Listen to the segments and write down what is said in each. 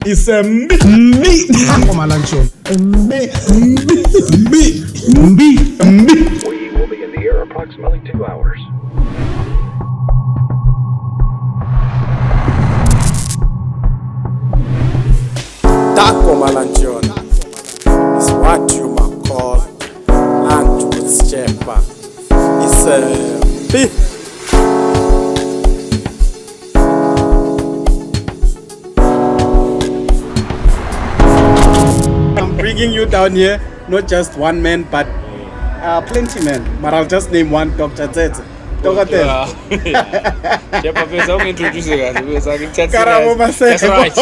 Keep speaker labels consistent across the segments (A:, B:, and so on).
A: It's a me.
B: Ako malanchon.
A: Me.
C: We will be in the air approximately 2 hours.
B: Tako malanchon is what you might call lunch with Sjepa. It's a big.
A: I'm bringing you down here, not just one man, but plenty men. But I'll just name one, Dr. Tete. Dr. Tete.
D: Sjepa, please, I'm introducing you because I can tell
A: Karabo Maseko.
D: That's right.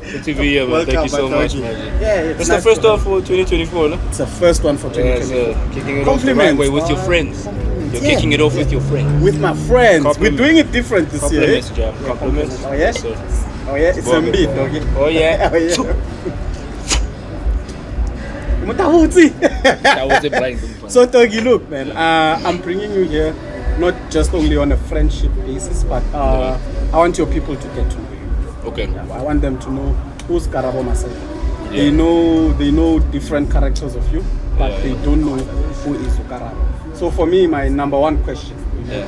D: Good to be here, man. Thank you so much, man.
A: Yeah,
D: It's the first one for 2024, no?
A: It's the first one for 2024.
D: Yes, kicking it off the right way with your friends. You're kicking it off with your friends.
A: With my friends. We're
D: Compliment.
A: doing it different this year.
D: Compliments, Jam. Compliments.
A: Oh, yeah?
D: Sir.
A: Oh, yeah? It's a beat, okay?
D: Oh, yeah.
A: Oh, yeah. Mutahuti.
D: That was a blind.
A: So Togi, look, man, I'm bringing you here not just only on a friendship basis, but I want your people to get to know you.
D: Okay.
A: I want them to know who's Karabo Maseko.
D: Yeah.
A: They know different characters of you, but
D: Yeah,
A: they
D: yeah.
A: don't know who is Karabo. So for me, my number one question,
D: Yeah.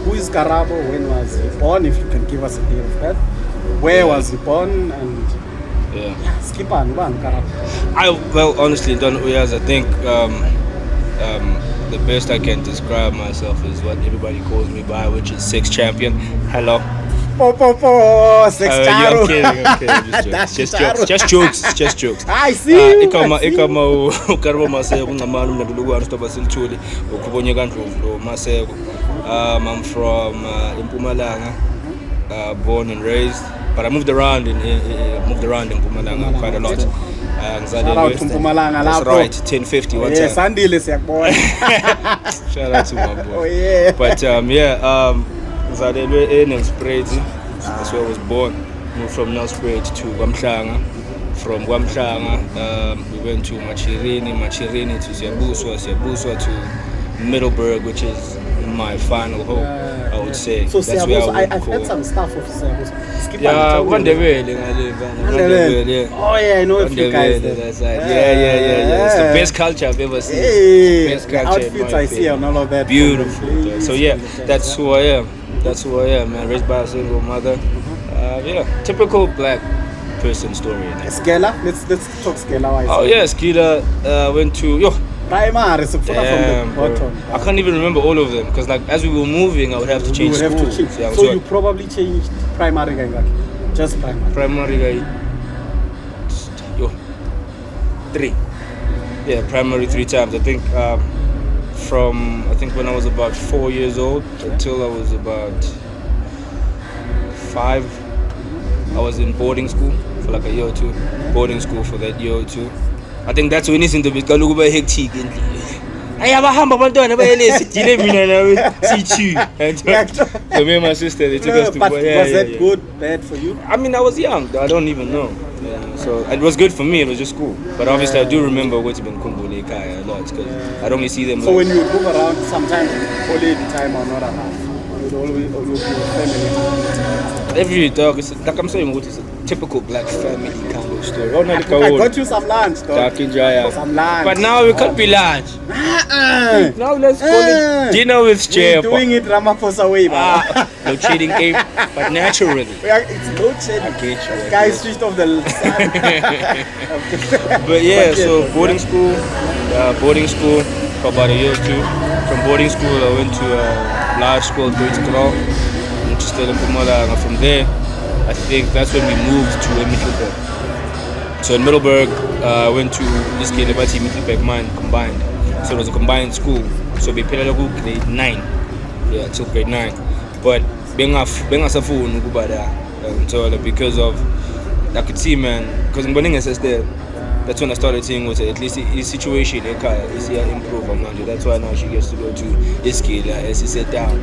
A: who is Karabo? When was he born? If you can give us a date of birth. Where was he born? And
D: Yeah.
A: skip on one Karabo.
D: Well, honestly, don't realize. I think the best I can describe myself is what everybody calls me by, which is sex champion. Hello.
A: Sex
D: Yeah,
A: charo.
D: I'm kidding.
A: That's
D: Just
A: charo.
D: jokes. Just jokes.
A: I see you.
D: Ikama Karabo Maseko ngamanu mnadulugu stoba silchuli ukubonye kandlovu Maseko. I'm from Mpumalanga, born and raised, but I moved around in Mpumalanga quite a lot.
A: Shout out to Mpumalanga
D: That's
A: lapho.
D: right, 1050 one
A: Yes,
D: time.
A: Sandile siyakubona.
D: Shout out to my boy.
A: Oh yeah.
D: But ngizalelwe eNelspruit. That's where I was born. Moved from Nelspruit to Kwamhlanga. From Kwamhlanga, we went to Machirini to Siyabuswa to Middleburg, which is my final home, I would say.
A: So
D: that's where
A: I've heard some stuff of Siyabuswa. Skip
D: Yeah,
A: on,
D: one
A: tell me.
D: day yeah.
A: Oh yeah, I know a few guys there.
D: That's right. Yeah. It's the best culture I've ever seen.
A: Hey,
D: Best
A: the
D: culture in
A: outfits
D: my
A: I see
D: opinion.
A: and all of that.
D: Beautiful. So yeah, that's who I am. Man. Raised by a single mother. Typical black person story.
A: Skela, let's talk Skela wise.
D: Oh yeah, Skila went to
A: Primary, so from
D: damn,
A: the
D: bro.
A: bottom.
D: I can't even remember all of them because like as we were moving, I would have to change
A: You would have to
D: schools.
A: change.
D: Yeah,
A: So you probably changed primary gangaki. Just primary.
D: primary guy 3. Yeah, primary 3 times. I think from when I was about 4 years old until I was about 5, I was in boarding school for like a year or two. Boarding school for that year or two. I think that's when izinto beqala ukuba hectic endlini. Ayabahamba abantwana bayelesi dile mina nawe sichi. So me and my sister, they took us to
A: But
D: was
A: was that good, bad for you?
D: I mean, I was young. I don't even know. Yeah, so it was good for me. It was just cool. But obviously, I do remember what's been Kumbule Kaya a lot because I'd only see them.
A: So when you move around, sometimes only the time or not around. You'd always be with family.
D: Every dog, like I'm saying, it's a typical black family kind of story. Oh, no,
A: I got you some lunch, dog.
D: Dark and dry.
A: Some lunch.
D: But now we can't be large. Now let's call it dinner with
A: We're
D: Sjepa.
A: doing it Ramaphosa way, man.
D: No cheating game, but naturally.
A: It's no cheating.
D: I get you.
A: Guys switched off the sun.
D: But yeah, so boarding school for about a year or two. From boarding school, I went to a large school, which is still in Mpumalanga. From there, I think that's when we moved to Middleburg. So in Middleburg, I went to this Middleburg mine combined. So it was a combined school. So we played grade 9. Yeah, until grade 9. But being a phone because of I could see, man, because in Boninga says there, that's when I started seeing was at least his situation is here improve around you. That's why now she gets to go to Iskila as he sat down.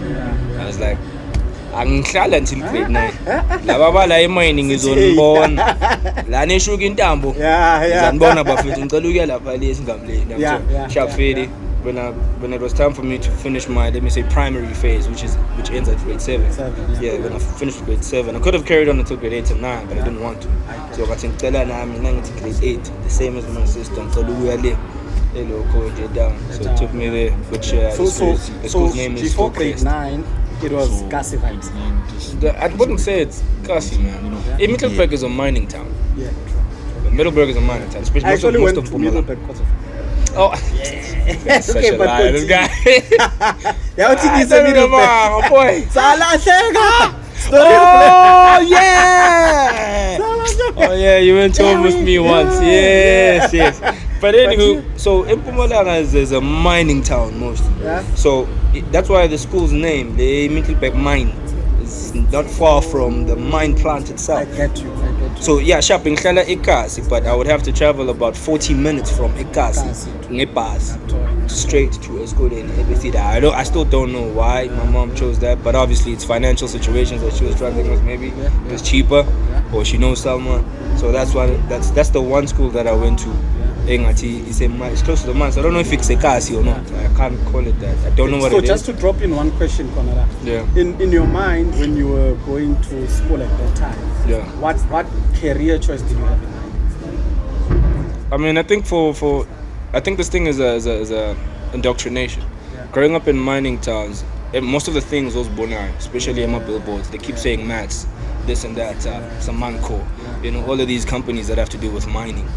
D: I was like, angihlala until grade 9. Laba bala emining izonibona. La neshuka intambo.
A: Yeah.
D: Izanibona bafethu ngicela ukuya lapha le singamleni. Sharp Fedi. when it was time for me to finish my, let me say, primary phase, which ends at grade 7. Yeah, when I finished grade 7, I could have carried on until grade 8 and 9, but I didn't want to. So I think grade 8, the same as my sister, until we are there. Down. So it took me there, which the school's name is
A: before grade 9, it was Kasi vibes.
D: I wouldn't say it's Kasi, man. Middelburg is a mining town.
A: Yeah,
D: Middelburg is a mining town, especially
A: I actually
D: most
A: went
D: of
A: to Middelburg because of
D: Oh, that's such a lie, this guy.
A: Yeah, what
D: I
A: is
D: don't know,
A: Middelburg?
D: boy.
A: Oh,
D: yeah! Oh, yeah, you went home with me once. Yes. But anyway, so Mpumalanga is a mining town mostly.
A: Yeah.
D: So that's why the school's name, the Middelburg Mine, is not far from the mine plant itself.
A: I get you.
D: So yeah, shopping Hlala Ekasi, but I would have to travel about 40 minutes from Ekasi ngebhasi straight to a school in Ebesida. I still don't know why my mom chose that, but obviously it's financial situations that she was struggling with. Maybe it was cheaper, or she knows someone. So that's the one school that I went to. It's close to the mine. So I don't know if it's Ekasi or not. I can't call it that. I don't know what it is.
A: So just to drop in one question, Konara.
D: Yeah.
A: In your mind, when you were going to school at that time,
D: yeah,
A: what career choice did you have in mind?
D: I mean, I think I think this thing is a indoctrination.
A: Yeah.
D: Growing up in mining towns, most of the things those bonai, especially in my billboards, they keep saying maths, this and that, some manco, all of these companies that have to do with mining,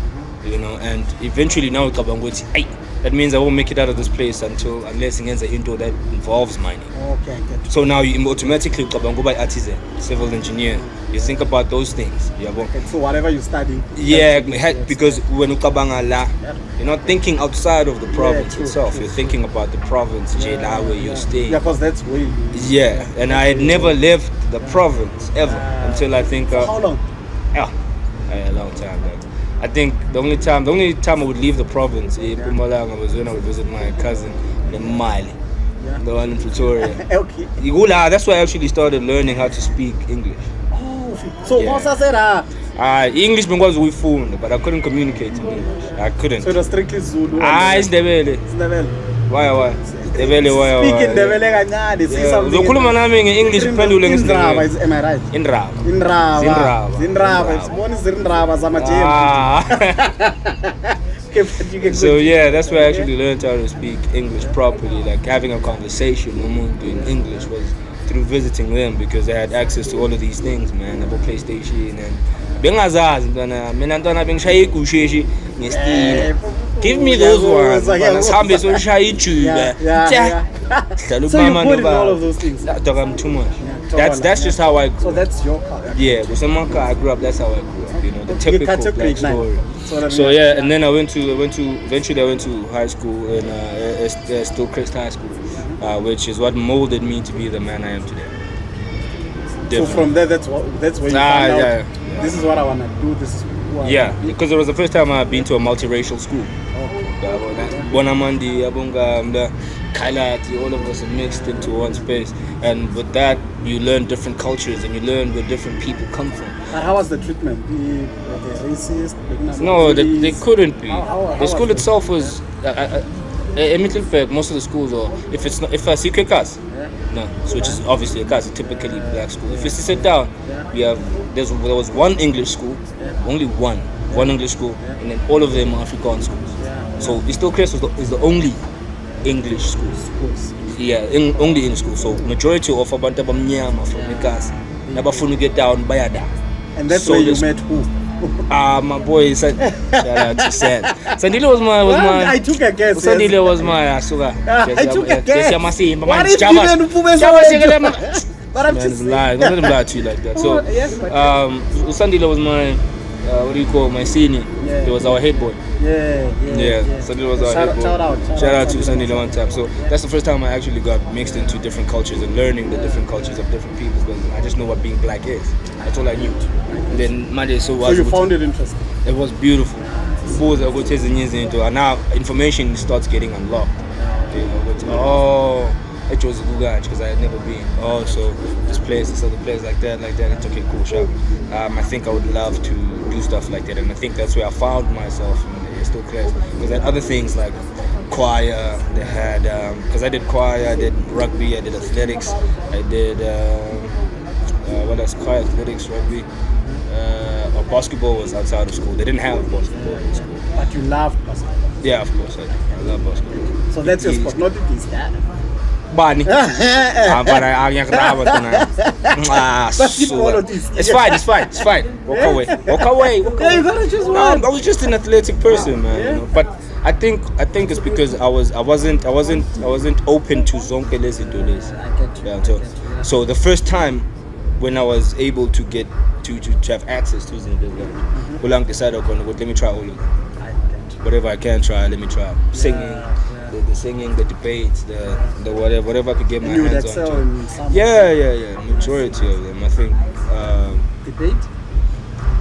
D: and eventually now that means I won't make it out of this place unless it's an into that involves mining.
A: Okay, I get you.
D: So now you automatically by artisan, civil engineer. You think about those things.
A: Okay, so whatever you study.
D: Yeah, because when you're not thinking outside of the province itself.
A: True.
D: You're thinking about the province, where you're staying.
A: Yeah, because that's where you live.
D: Yeah, and I had never left the province ever until I think.
A: How long?
D: A long time. I think the only time I would leave the province in Mpumalanga was when I would visit my cousin in Mali, the one in Pretoria.
A: Okay.
D: That's why I actually started learning how to speak English.
A: Oh, so
D: Yeah.
A: Mosa said,
D: English was we phone, but I couldn't communicate in English. I couldn't.
A: so it was strictly Zulu.
D: It's Ndebele.
A: It's Ndebele.
D: Why? Ndebele, why?
A: Speaking Ndebele kancane, say something.
D: Uzokhuluma nami nge-English uphendule ngesindebele.
A: Am I right?
D: Indraba.
A: Zindraba. Sibona izindraba zamajemu.
D: So yeah, that's where I actually learned how to speak English properly. Like having a conversation in English was through visiting them, because I had access to all of these things, man. About PlayStation and bengazazi ntwana mina ntwana bengishaye igusheshi ngestina. Give me those ones. Sihambe soshaya ijuba.
A: So you put in all of those things.
D: Dog, I'm too much. That's just how I grew.
A: So that's your car.
D: Yeah, with Samaka I grew up. That's how I grew up. The typical black story. So
A: yeah,
D: and then eventually I went to high school in Stillcrest High School, which is what molded me to be the man I am today.
A: So from there, that's where you found out. This is what I want to do. This is
D: because it was the first time I've been to a multiracial school. Bonamandi, Abunga, Kailati, all of us are mixed into one space, and with that you learn different cultures and you learn where different people come from.
A: And how was the treatment? Were they racist?
D: No, they couldn't be. The school
A: was
D: itself was in Middelburg. Most of the schools are if I see class, no, so which is obviously a class, a typically black school. If you sit down, there was one English school, only one English school, and then all of them are Afrikaans schools. So Stillcrest is the only English school. Yeah, only English school. So majority of abantu abamnyama from Ekasi nabafuna get down bayada.
A: And that's where you met who?
D: My boy shout out to Sad. Sandile was my
A: I took a guess.
D: Sandile was my asuka.
A: I took a guess. What is
D: Java?
A: even But I'm just
D: lying. I'm not lie to you like that. So Sandile was my my senior.
A: Yeah.
D: He was our head boy.
A: Yeah.
D: Sandile was our head boy. Shout out to Sandile one time. So that's the first time I actually got mixed into different cultures and learning the different cultures of different people, because I just know what being black is. That's all I knew. And then Monday, so
A: you found it interesting.
D: It was beautiful. And now information starts getting unlocked. It was Google because I had never been. So this other place like that. It's okay, cool, sure. I think I would love to do stuff like that, and I think that's where I found myself in Stillcrest. Because I had other things like choir. They had because I did choir, I did rugby, I did athletics, I did what else? Choir, athletics, rugby. Basketball was outside of school. They didn't have basketball in school.
A: But you loved basketball.
D: Yeah, of course I do. I love basketball.
A: So that's your sport, not this.
D: Bani. But I
A: Basketball or this?
D: It's fine. Walk away.
A: Yeah, you gotta choose one.
D: I was just an athletic person, man. You know? But I think it's because I wasn't open to zonke lezi into lezi. Yeah, so the first time when I was able to get to have access to Zimbabwe, Ulang decided, okay, let me try all of it. Whatever I can try, let me try. Singing, the singing, the debates, the whatever I could get my
A: you
D: hands
A: excel
D: on.
A: in some
D: Yeah. Majority of them, I think.
A: debate.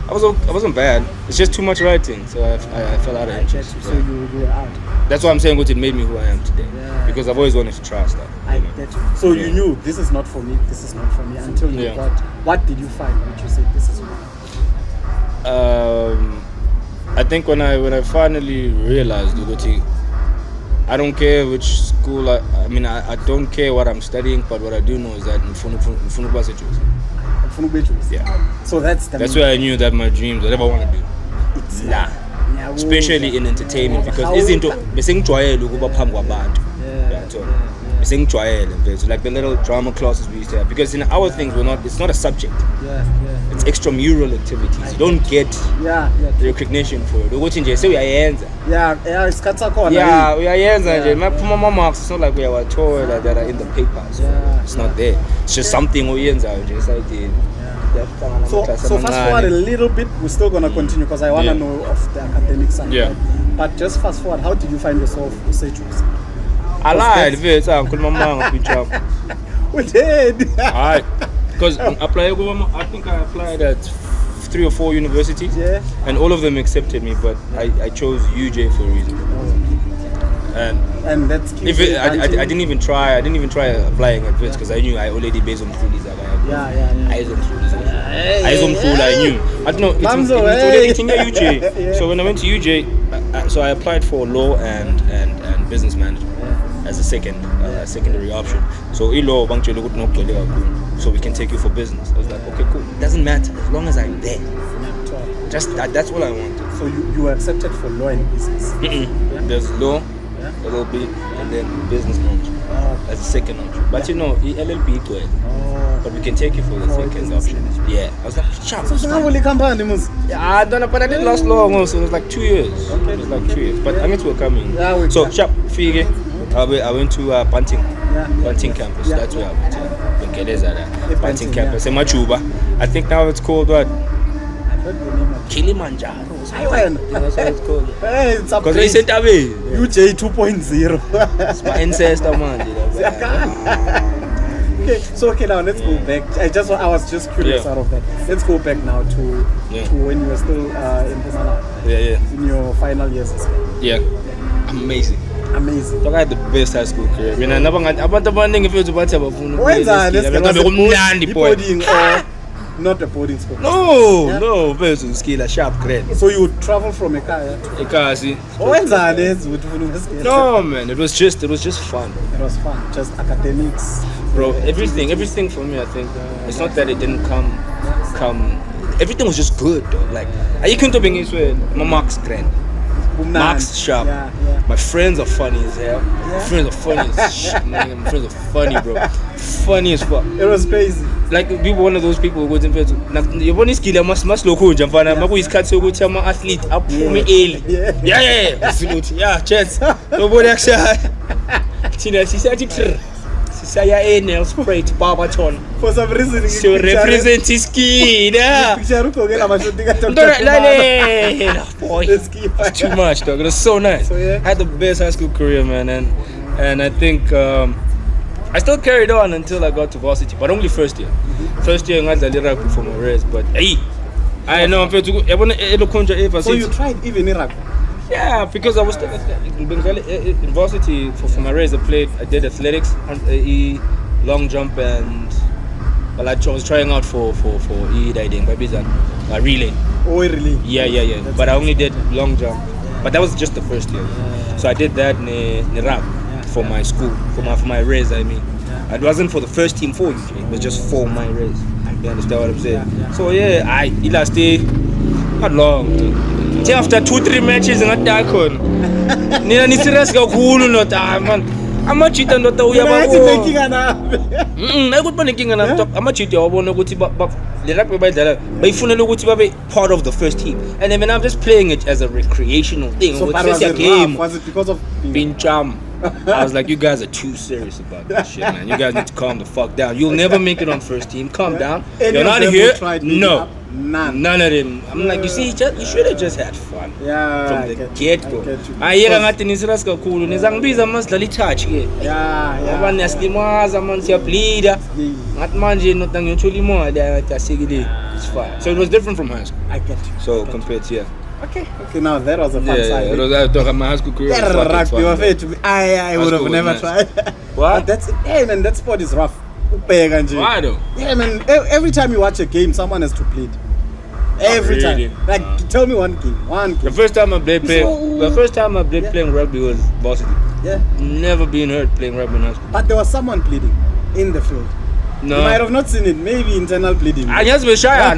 D: I wasn't bad. It's just too much writing, so I fell out of interest.
A: So you were out.
D: That's why I'm saying what it made me who I am today.
A: Yeah.
D: Because I've always wanted to try stuff.
A: I get you. So you knew this is not for me, this is not for me until you got. What did you find when you said this is for me?
D: I think when I finally realized, I don't care which school. I don't care what I'm studying, but what I do know is that yeah.
A: So that's
D: where I knew that my dreams, whatever I want to do,
A: it's
D: especially in entertainment, because izinto besengijwayele ukuba phambi kwabantu. Like the little drama classes we used to have, because in our things it's not a subject. It's extramural activities. You don't get the recognition for it. Ukuthi nje seyayenza.
A: Isikhatha khona.
D: Uyayenza nje. Maphuma marks, it's not like we are told that are in the papers. It's not there. It's just something uyenza nje esayidini.
A: So fast forward a little bit, we're still gonna continue because I wanna know of the academic side.
D: Yeah.
A: Right? But just fast forward, how did you find yourself Usechus?
D: I lied,
A: We did.
D: Alright. Because I think I applied at 3 or 4 universities, and all of them accepted me, but I chose UJ for a reason.
A: And that's key.
D: I didn't even try applying at Wits because I knew I already based on Trulies. I knew. I don't know. It's already UJ. So when I went to UJ, so I applied for law and business management as a secondary option. So so we can take you for business. I was like, okay, cool. It doesn't matter as long as I'm there. Just that's all I wanted.
A: So you were accepted for law and business.
D: There's law, LLB, and then business management as a second option. But LLB good. But we can take you for the second option. Yeah. I was like, sharp.
A: So only company
D: I don't know, but I didn't last long also. It was like 2 years.
A: Okay.
D: It was like 2 years. But I meant to coming.
A: So
D: sharp figure. I went to Banting campus. That's where I went to. Banting campus. In Machuba. I think now it's called what?
A: I've heard the name of
D: Kilimanjaro. That's what it's called.
A: Hey, it's
D: because recent away.
A: UJ 2.0.
D: It's my ancestor man.
A: Okay, now let's go back. I was just curious out of that. Let's go back now to when you were still in Pusala. In your final years.
D: Yeah. Amazing.
A: Amazing.
D: I had the best high school career. I never got about boarding or
A: not a boarding school.
D: No, person skill a sharp grade.
A: So you would travel from a car?
D: No man, it was just fun.
A: It was fun, just academics.
D: Bro, everything for me, I think it's not that it didn't come. Everything was just good though. Like I couldn't be my marks grand. Marks sharp. My friends are funny as hell. My friends are funny as shit, man. My friends are funny, bro. Funny as fuck.
A: It was crazy.
D: Like we were one of those people who goes in first. You want to skill must local Javana. Mabu is cut so good. I'm an athlete. Up for me early. Yeah. Absolutely. Yeah. Chance. Nobody actually. Tina, she said it. Saya nail spray to Barbaton.
A: For some reason,
D: so represent his ski. Boy, it's too much, dog. It was so nice. I had the best high school career, man, and I think I still carried on until I got to varsity, but only first year. First year, I got a little for my race, but hey, I know I'm to go.
A: So you tried even Iraq?
D: Yeah, because I was still in varsity for my race. I did athletics, long jump, and I was trying out for riding, relay.
A: Oh, really?
D: Yeah. But I only did long jump But that was just the first year. So I did that in rap for my school, for my res. I mean, it wasn't for the first team for UJ. It was just for my res. You understand what I'm saying? So yeah, I stayed not long. After 2-3 matches, and I couldn't. Nina ni serious kakhulu not man. Ama-cheater ndoda uyababona. Ayikho banenkinga nami. Ama-cheater wabona ukuthi le rugby bayidlala bayifunela ukuthi babe part of the first team. And then I'm just playing it as a recreational thing.
A: So
D: was
A: it because of
D: being charm? I was like, you guys are too serious about this shit, man. You guys need to calm the fuck down. You'll never make it on first team. Calm down. You're not here. No. None of them. I'm like, you see, you should have just had fun.
A: Yeah.
D: From the get-go. Ayeka ngathi niserious kakhulu. Nizangibiza masidlala i-touch ke.
A: Yeah.
D: Ngoba niyasilimaza man siyableeda. Ngathi manje nota ngiyothola imali ayasekile. It's fine. So it was different from high school.
A: I get you.
D: So compared to
A: Okay, now that was a fun side.
D: Yeah, I thought my high school career was
A: rugby
D: fun.
A: I would have never tried.
D: What?
A: But man, that sport is rough.
D: Why though?
A: Yeah, man, every time you watch a game, someone has to plead. Every time. Like, tell me one game.
D: The first time I played playing rugby was varsity.
A: Yeah.
D: Never been hurt playing rugby in high school.
A: But there was someone pleading in the field.
D: No.
A: You might have not seen it. Maybe internal pleading.
D: I just was shy.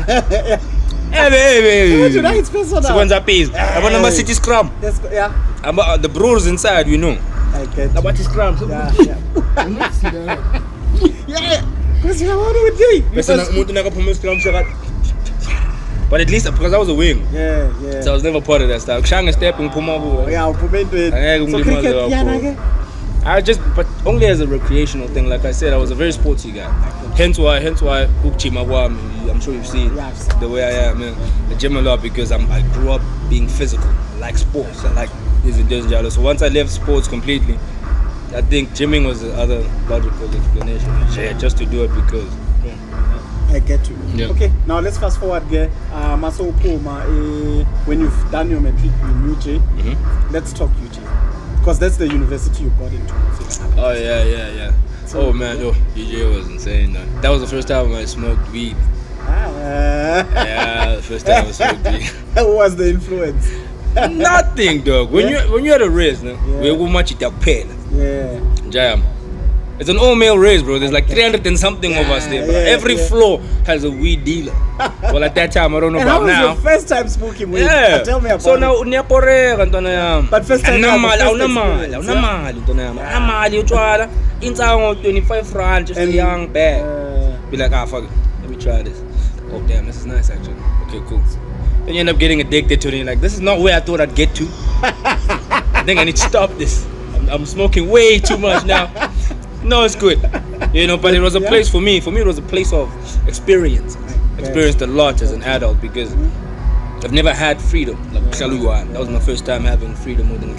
D: Hey.
A: It's personal.
D: Sequenza piece. About number city scrum.
A: Yeah.
D: About the brewers inside, we know.
A: I get
D: About the scrum.
A: Yeah. Because you know what we do.
D: But at least because I was a wing.
A: Yeah.
D: So I was never part of that stuff. Shang stepping Pumabu.
A: Yeah, so cricket,
D: but only as a recreational thing. Like I said, I was a very sporty guy. Hence why I'm sure you've seen the way I am, man. I gym a lot because I grew up being physical. I like sports. I like this and that. So once I left sports completely, I think gymming was the other logical explanation. Yeah, just to do it because.
A: I get you.
D: Yeah.
A: Okay, now let's fast forward here. When you've done your matric in UJ, let's talk UJ. Because that's the university you got into.
D: Oh, yeah. So, UJ was insane. That was the first time I smoked weed. Yeah, the first time I smoked weed.
A: What was the influence?
D: Nothing, dog. When you're at a race, we go much it up pen.
A: Yeah.
D: Jam. It's an all-male race, bro. There's like 300 and something of us there. Every floor has a weed dealer. Well, at that time, I don't know about now.
A: How was your first time smoking weed?
D: Yeah.
A: Tell me about
D: so
A: it.
D: now,
A: But first time,
D: Intango 25 rand, just a young bag. Be like, fuck it. Let me try this. Oh, damn, this is nice, actually. Okay, cool. Then you end up getting addicted to it. You're like, this is not where I thought I'd get to. I think I need to stop this. I'm smoking way too much now. No, it's good. But it was a place for me. For me, it was a place of experience. Experienced a lot as an adult because I've never had freedom. Like that was my first time having freedom more than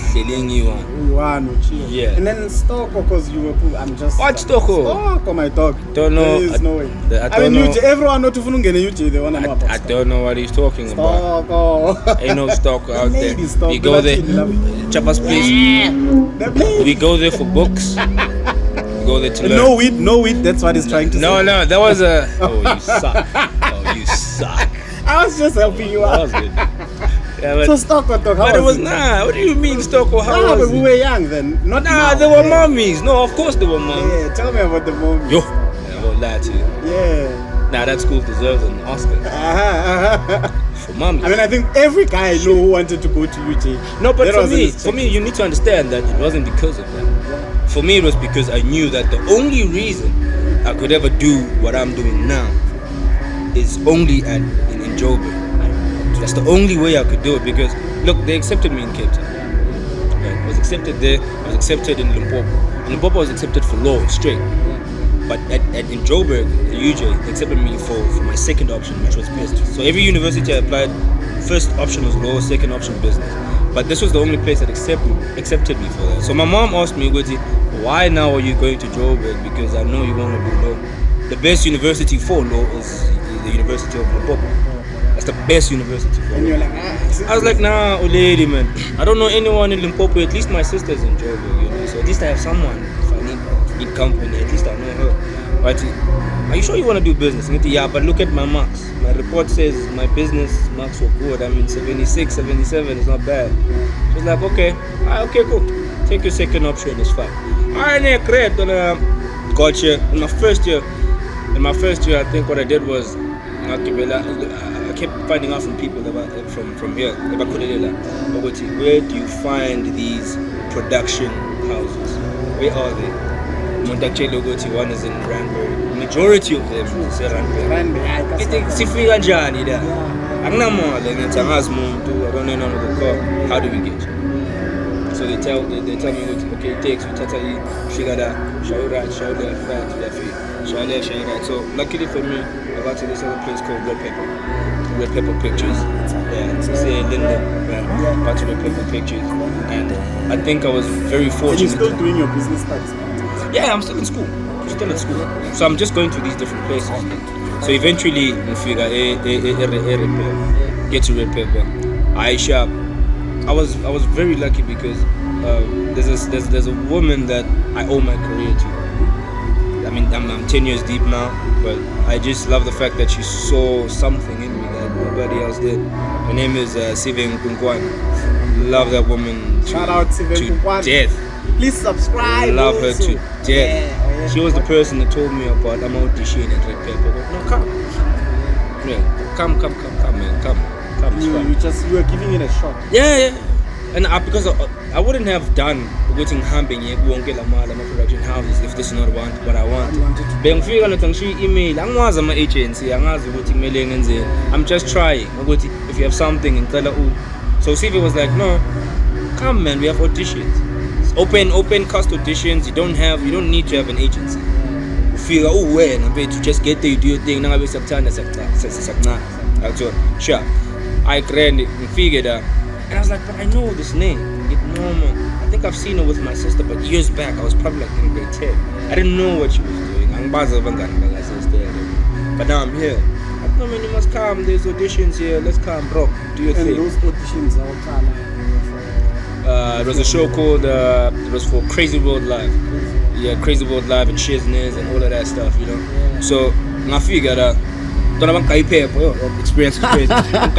D: Yeah.
A: And then Stoko, because you were cool. I'm just.
D: What Stoko?
A: Stoko, my dog.
D: Don't know.
A: There is no way.
D: I don't know.
A: Everyone knows UJ. They want to know about
D: I don't know what he's talking about.
A: Stoko.
D: Ain't no Stoko out there.
A: Stoko.
D: We go there. Chapa's place. We go there for books. Go there to learn.
A: No weed, that's what he's trying to say.
D: No, that was a... Oh, you suck.
A: I was just helping you out.
D: That was good. Yeah,
A: so Stoko,
D: but it was not. What do you mean Stoko? How was
A: but we were young then. Not now.
D: There were mummies. No, of course there were mummies.
A: Yeah, tell me about the mummies.
D: Yo, I won't lie to you.
A: Yeah.
D: Nah, that school deserves an Oscar. For mummies.
A: I mean, I think every guy I know who wanted to go to UJ.
D: No, but for me, you need to understand that it wasn't because of that. For me, it was because I knew that the only reason I could ever do what I'm doing now is only in Joburg. That's the only way I could do it because, look, they accepted me in Cape Town. Right? I was accepted there. I was accepted in Limpopo. In Limpopo, I was accepted for law, straight. But in Joburg, UJ, they accepted me for my second option, which was business. So every university I applied, first option was law, second option business. But this was the only place that accepted me for that. So my mom asked me, why now are you going to Joburg? Because I know you want to do law. The best university for law is the University of Limpopo. That's the best university for law.
A: And you're like,
D: I was like, nah, lady, man. I don't know anyone in Limpopo. At least my sister's in Joburg, So at least I have someone. If I need company, at least I know her. But are you sure you want to do business? Yeah, but look at my marks. My report says my business marks were good. I mean, 76, 77 is not bad. She was like, okay, okay, cool. Take your second option, it's fine. Alright, great. Gotcha. In my first year, I think what I did was I kept finding out from people from here. Where do you find these production houses? Where are they? One is in Randburg. Majority of them is in Randburg. I think sifika njani da. Anginamali ngithi angazi umuntu, I don't know none of the car. How do we get you? So they tell me, okay, it takes, uthatha ifika la, show right, show left, right. So luckily for me, I got to this other place called Red Pepper Pictures. Yeah, so say Linda, got to Red Pepper Pictures, and I think I was very fortunate.
A: And you're still doing your business studies?
D: Yeah, I'm still in school. So I'm just going to these different places. So eventually, we figure get to Red Pepper. Aisha, I was very lucky because there's a woman that I owe my career to. I mean, I'm 10 years deep now, but I just love the fact that she saw something in me that nobody else did. Her name is Sjepa Nkungwan. Love that woman.
A: Shout out Sjepa Nkungwan.
D: Death.
A: Please subscribe.
D: Love her to death. Yeah. She was the person that told me about Audition at Red Pepper. No, come. Yeah, come, man, come.
A: You were giving it a shot.
D: Yeah. And because I wouldn't have done waiting humping production houses if this is not what I want. Email, agency, I'm just trying. If you have something in so Sjepa was like, no, come man, we have auditions. It's open cast auditions. You don't need to have an agency. Figure when I'm to just get there, you do your thing. Now sure. I figured out. And I was like, but I know this name. It's normal. I think I've seen her with my sister, but years back, I was probably like in grade 10. I didn't know what she was doing. But now I'm here. I told man, you must come. There's auditions here. Let's come, bro. Do your thing.
A: And those auditions are all kind
D: it was a show called, it was for Crazy World Live. Yeah, Crazy World Live and Shizness and all of that stuff, you know. So, I figured out. Experience is crazy.
A: Yeah.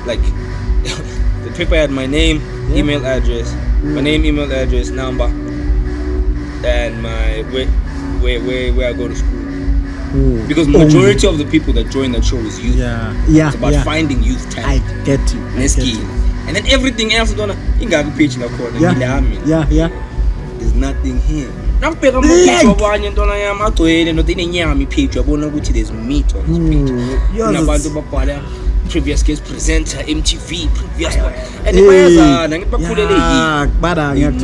D: Like the paper had my name, email address, email address, number, and my where I go to school. Ooh. Because majority of the people that join that show is youth.
A: Yeah.
D: It's about finding youth talent.
A: I get you.
D: And then everything else Yeah. There's nothing here. There's meat on this page. Previous guest presenter, MTV, previous one. And they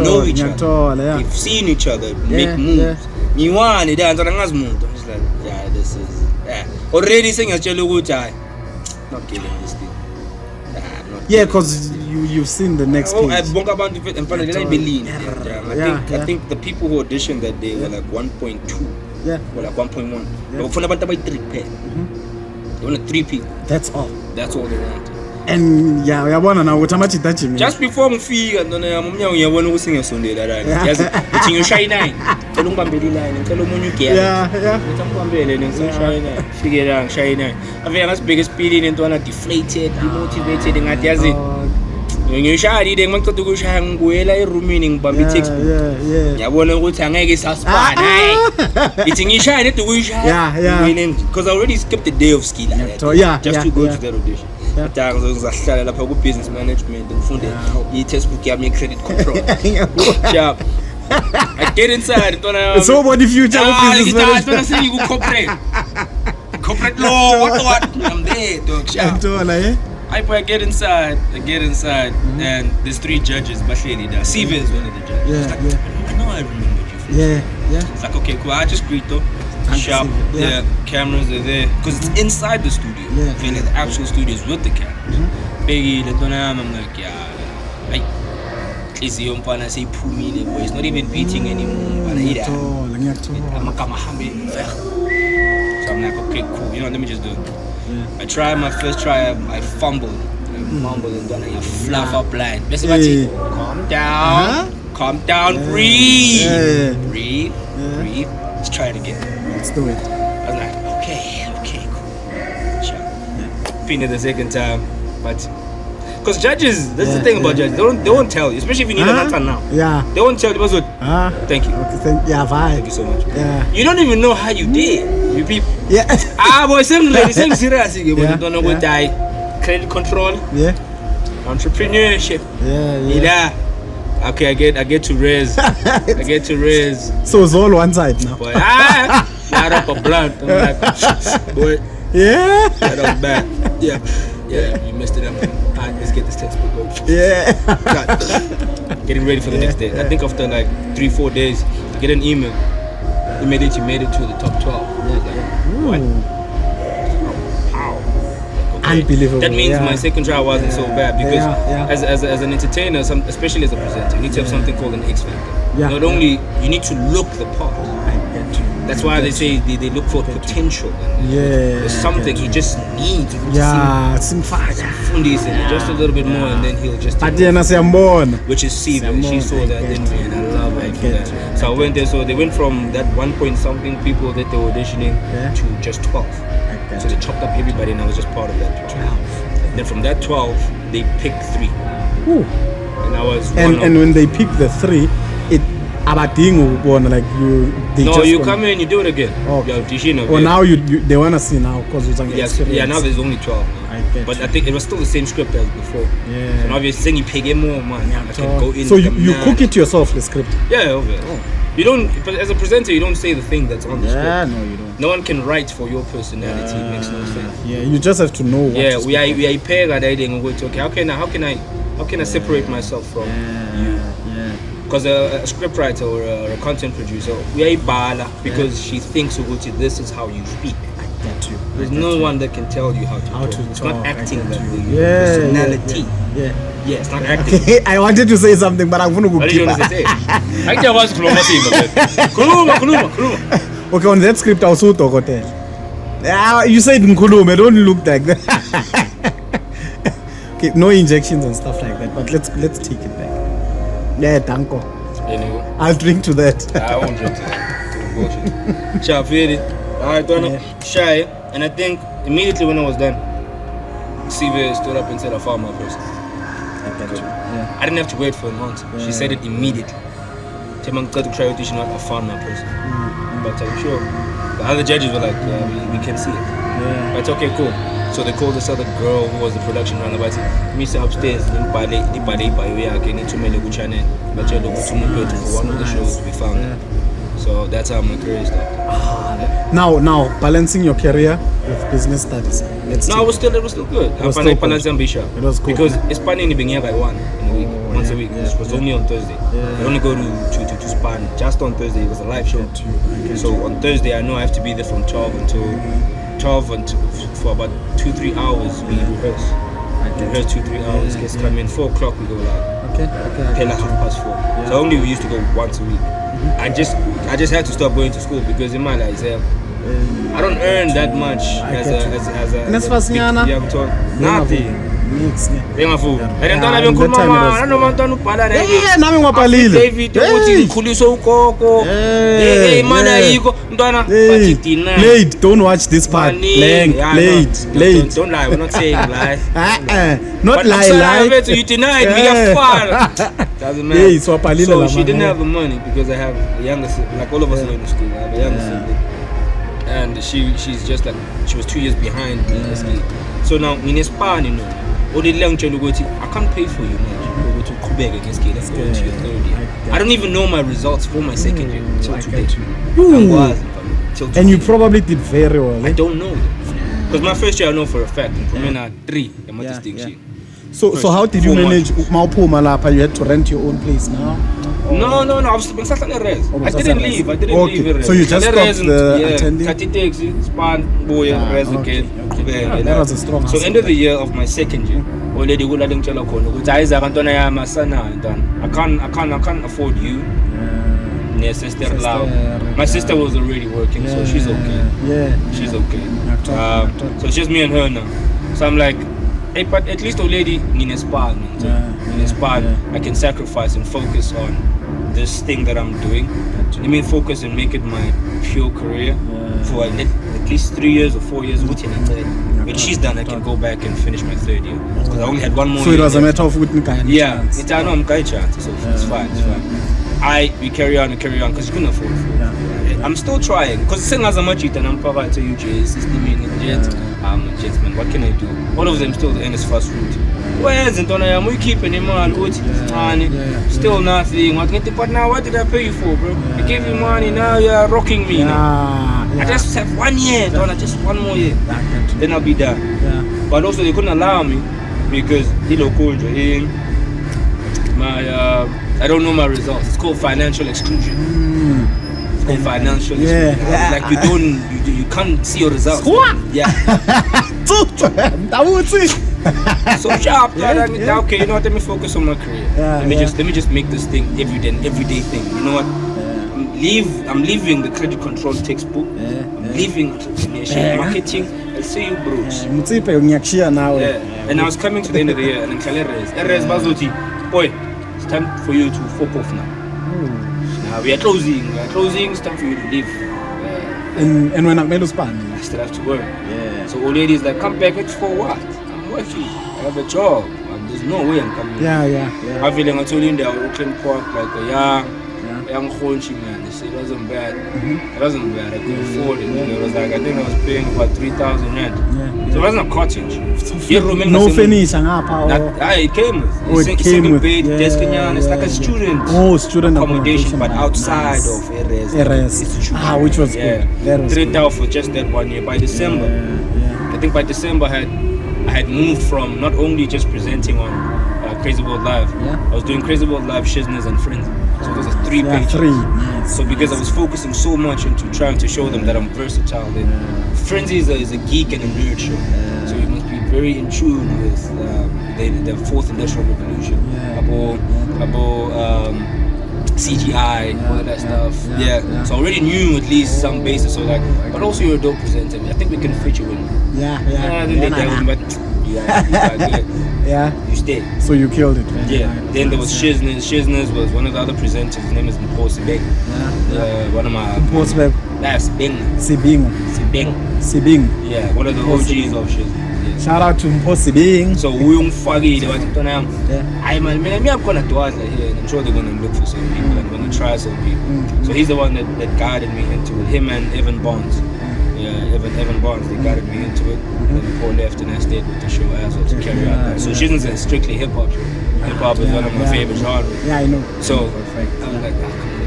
D: know each other. They've seen each other make moves. I'm just like, this is already saying not killing this thing.
A: Yeah, because you've seen the next page.
D: I think the people who auditioned that day were like 1.2.
A: Yeah.
D: Or like 1.1. They were about 3 pair. They wanted 3 people.
A: That's all they
D: wanted.
A: And just
D: before we figure, I'm going to sing a Sunday that I it's in shy nine. Figure out shy nine. I think biggest speeding into a deflated, demotivated, and when you shy, they want to go shy and go rooming, but it takes. I want to go to it's in shy to go shy. Because I already skipped the day of skill. Just to go to the audition. I business management and textbook gave me credit control. I get inside.
A: So what the future business management?
D: Corporate law, what? I'm there, dog. I get inside, and there's 3 judges. Sjepa is one of the judges. I know I remember you. It's like, okay, cool. I just greet though. Sharp, cameras are there because it's inside the studio. The actual studio is with the cameras. I'm like, it's not even beating anymore. So I'm like, okay, cool. Let me just do it. I tried my first try. I fumbled, mumbled, and then I fluff up line. Calm down, breathe. Let's try it again.
A: Let's do it.
D: I was like, okay, cool. Sure. Finished the second time, but Because judges, that's the thing about judges. They won't tell you, especially if you need an answer now.
B: Yeah.
D: They won't tell you. Thank you.
B: Okay,
D: Thank you so much.
B: Yeah.
D: You don't even know how you did. You people.
B: Yeah.
D: Boy, same serious. You don't know what
B: Yeah.
D: credit control,
B: Yeah.
D: entrepreneurship.
B: Yeah.
D: Okay, I get to raise. I get to raise.
B: So it's all one side now.
D: Boy, light up a blunt. I'm like, boy,
B: Yeah.
D: that was bad. Yeah, you messed it up. Alright, let's get this textbook over.
B: Yeah.
D: Getting ready for the next day. I think after like 3-4 days, I get an email. You made it to the top 12. What?
B: Unbelievable.
D: That means
B: Yeah.
D: my second try wasn't so bad because as an entertainer, especially as a presenter, you need to have something called an X factor.
B: Yeah.
D: Not only you need to look the part.
B: I get you.
D: That's why they say they look for potential. There's something he just needs.
B: Yeah, simfaka.
D: Just a little bit more, and then he'll just.
B: But yena siyambona.
D: Which is Siva. She saw that in me, and I love her for that. So I went there. So they went from that 1 point something people that they were auditioning to just 12. So they chopped up everybody, and I was just part of that 12. Then from that 12, they picked 3.
B: Ooh.
D: And I was
B: And when they pick the 3, it abadingo one like you. They
D: no,
B: just
D: you come in, you do it again.
B: Okay.
D: You audition.
B: Well, now you they wanna see now because it's an
D: Yes,
B: experience.
D: yeah. Now there's only 12 now. But I think it was still the same script as before.
B: Yeah.
D: So now you're saying you pay more, man. I can go in.
B: So you cook it yourself, the script.
D: Yeah, obviously. You don't, but as a presenter, you don't say the thing that's on the script.
B: Yeah, no, you don't.
D: No one can write for your personality. It makes no sense.
B: Yeah, you just have to know. What
D: Yeah,
B: to
D: we are paired at okay. How can I separate myself from you? Because a scriptwriter or a content producer, we are bala because she thinks this is how you speak.
B: Get you.
D: There's no one that can tell you how to talk. It's not acting that way.
B: Yeah,
D: Personality.
B: Yeah.
D: Yeah, it's not acting.
B: I wanted to say something, but I'm gonna go
D: What did you
B: keep
D: want to say? I think I was Kuluma.
B: Okay, on that script, I was so hotel. You said Nkulume, don't look like that. Okay, no injections and stuff like that, but let's take it back. Yeah, tanko.
D: Anyway,
B: I'll drink to that.
D: I won't drink to that. Bullshit. Alright, shy. And I think immediately when I was done, Siva stood up and said, I found my person. I didn't have to wait for a month. She said it immediately. I found my person. But I'm sure the other judges were like, we can see it. But okay, cool. So they called this other girl who was the production runner. But Mr. Upstairs, for one of the shows we found it. So that's how my career started.
B: Now, balancing your career with business studies.
D: It was still good.
B: It was still good. It was good.
D: Because Espana being here by once a week. It was only on Thursday. I only go to Span just on Thursday. It was a live show. So on Thursday, I know I have to be there from 12 until for about 2-3 hours. We rehearse. We rehearse 2-3 hours. Guests come in 4 o'clock. We go live.
B: Okay.
D: Till like 4:30. So only we used to go once a week. I just had to stop going to school because in my life, I don't earn that much as a young child. Nothing.
B: Late, don't watch this part. Late.
D: Don't lie, we're not saying lie.
B: Not lie.
D: You tonight, we are far. Doesn't matter. So she didn't have the money because I have a younger sibling. Like all of us are in the school, I have a younger sibling. And she's just like, she was 2 years behind me. So now, in Spain, you know, I can't pay for you, man. I don't even know my results for my second year until today.
B: And you probably did very well.
D: I don't know. Because my first year I know for a fact. I had 3 distinction.
B: So how did you manage Maupuma Lapa? You had to rent your own place now?
D: No. I was didn't leave.
B: Okay. So you just stopped attending?
D: Taxi, Span, Boy, Res again.
B: That was a strong
D: So end of the year of my second year, already I can't afford you. My sister was already working, so she's okay. She's okay. So it's just me and her now. So I'm like, hey, but at least already in Span, I can sacrifice and focus on this thing that I'm doing. I mean, focus and make it my pure career for at least 3 years or 4 years. When she's done, I can go back and finish my 3rd year. Because I only had one more
B: So
D: year
B: it was a
D: left.
B: matter of with Nkai.
D: Yeah, it's I know I'm guy chance, so it's fine, it's fine. We carry on because you couldn't afford it. I'm still trying because saying as much and I'm providing to UJ system in jet. I'm a jetman. What can I do? All of them still the end is fast route. Where's it on? I'm keeping him on good. Still nothing. But now what did I pay you for, bro? I gave you money. Now you're rocking me. I just have 1 year, just one more year. Then I'll be done. But also they couldn't allow me because I don't know my results. It's called financial exclusion. It's called financial exclusion. Like you can't see your results. Yeah. So sharp. Okay, you know what? Let me focus on my career. Let me just make this thing everyday thing. You know what? I'm leaving the credit control textbook. I'm leaving entrepreneurship, marketing. I'll see you, bros. And I was coming to the end of the year, and I'm telling Erez Bazuti, boy, it's time for you to fuck off now. Now we are closing. It's time for you to leave.
B: And when I'm span,
D: I still have to work. So old ladies like, come back. It's for what? I'm working. I have a job. There's no way I'm coming. I feel like I told you in the Auckland Park, like a young Khonchi man. They said it wasn't bad. It wasn't bad. I could afford it. It was like I think I was paying about 3,000 rand. So it wasn't a cottage.
B: No finish
D: It came with single bed, desk. It's like a student accommodation, but outside of Erez.
B: Which was good.
D: 3,000 for just that 1 year. By December, I think by December I had moved from not only just presenting on Crazy World Live. I was doing Crazy World Live, Shizness and Friends. So it was a 3-page.
B: Nice.
D: So because I was focusing so much into trying to show them that I'm versatile, then Frenzy is a geek and a nerd show. So you must be very in tune with the 4th Industrial Revolution, about CGI, all of that stuff. So I already knew at least some basis. So like, but also you're a dope presenter. I think we can fit you in. But you stay.
B: So you killed it.
D: Then there was Shizness. Shizness was one of the other presenters. His name is Mposi Beng. One of my
B: Mposi Beng.
D: That's Beng.
B: Sibing.
D: Yeah, one of the OGs of Shizness.
B: Shout out to Mposi Beng.
D: So I'm gonna do it here, and I'm sure they're gonna look for some people and gonna try some people. So he's the one that guided me into it. Him and Evan Bonds. Evan Barnes, they guided me into it. Then Paul left and I stayed with the show as well to carry out that. So Shizness is strictly hip hop. Hip hop is one of my favorite genres.
B: I know.
D: So I was like, come on, it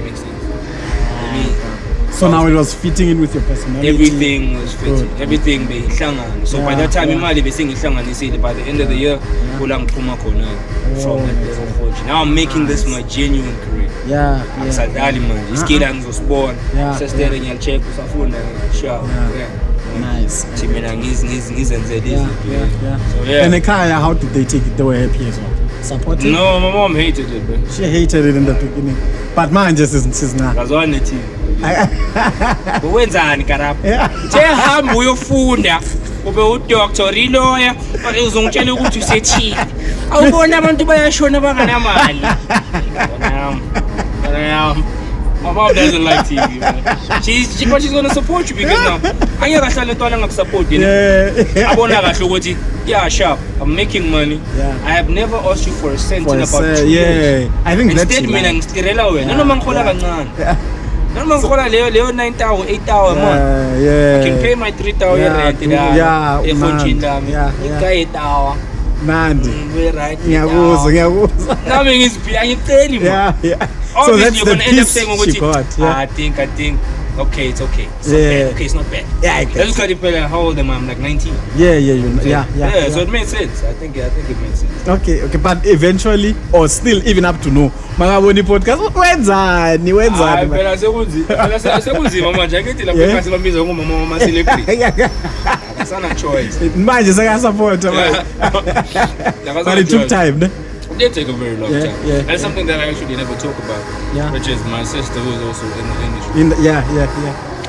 D: makes sense.
B: So now it was fitting in with your personality.
D: Everything was fitting. Everything be hlangan. So by that time, imali be singing hlangan. You see, by the end of the year, kulang puma kona from that level. Now I'm making this my genuine career. Akusadali manje. Iskila ngizosibona. Sestere ngiyalicheck usafunda sharp.
B: Nice.
D: Mina ngizenze this. So
B: And Ekaya, how did they take it? They were happy as well. Supportive?
D: No, my mom hated it, bro.
B: She hated it in the beginning. But mine just isn't now.
D: Ngazwana TV. Wenzani Karabo? Hamba uyofunda. Ube udoctor, lawyer, but uzongitshela ukuthi usechief. Awubona abantu bayashona banganamali. My mom doesn't like TV, man. She's gonna support you because now angeke kahlale ntwana ngakusupport yini. Abona kahle ukuthi sharp. I'm making money. I have never asked you for a cent in about 2 years.
B: I think that's
D: instead mina ngistirela wena. Noma ngikhola kancane. Noma ngikhola leyo 9,000, 8,000 a month. I can pay my 3,000 rent la. Efonjini lami. Ikayetawa.
B: Nandi.
D: We right.
B: Ngiyabuza.
D: Nami ngiziphi angiceli man.
B: So that's
D: you're
B: the
D: gonna end up
B: piece
D: saying
B: she got.
D: I think okay, it's okay. It's not bad. Okay, it's not bad. Let's look at it. How old am I? I'm like 19. So it made sense. I think it made sense.
B: Okay, but eventually or still even up to now. Mangaboni podcast wenzani?
D: Phela sekunzima manje angithi lapho kasi bambiza ngomama celebrity. Akasana choice.
B: Manje sakasupport. But it took time, ne?
D: It did take a very long time. That's something that I actually never talk about, which is my sister who is also in the industry.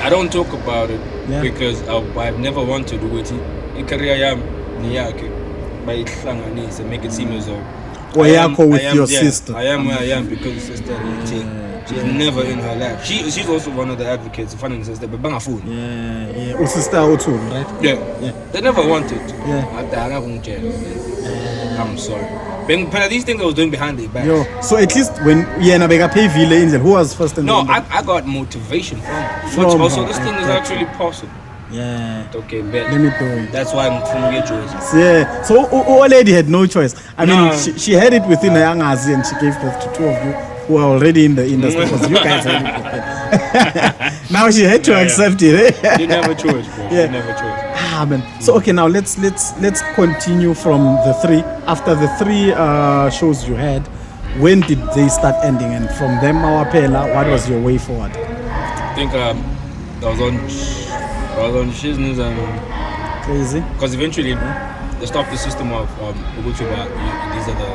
D: I don't talk about it because I've never wanted to do it. In career yam niyake bayihlanganise make it seem as though
B: with your sister.
D: I am where I am because sister thing. She's never in her life. She's also one of the advocates. Funny and sister, but bang a food.
B: Yeah. Sister too, right?
D: Yeah. They never wanted.
B: Yeah.
D: I'm sorry. But these things I was doing behind their back.
B: Yo, so at least when Nabega pay Ville Angel, who was first in
D: No,
B: the
D: I got motivation from
B: her.
D: Also, this thing is actually possible.
B: Yeah.
D: Okay, bet.
B: Let me do it.
D: That's why I'm from your choice.
B: Yeah. So old lady had no choice. I mean, she had it within her young eyes, and she gave birth to two of you who are already in the industry. Because you guys had it. Now she had to accept it.
D: You didn't have a choice, bro.
B: Yeah.
D: You never a choice.
B: Man. So okay, now let's continue from the 3. After the 3 shows you had, when did they start ending? And from them, what was your way forward?
D: I think I was on shizness and
B: Crazy.
D: because eventually they stopped the system of Ugutu, but these are the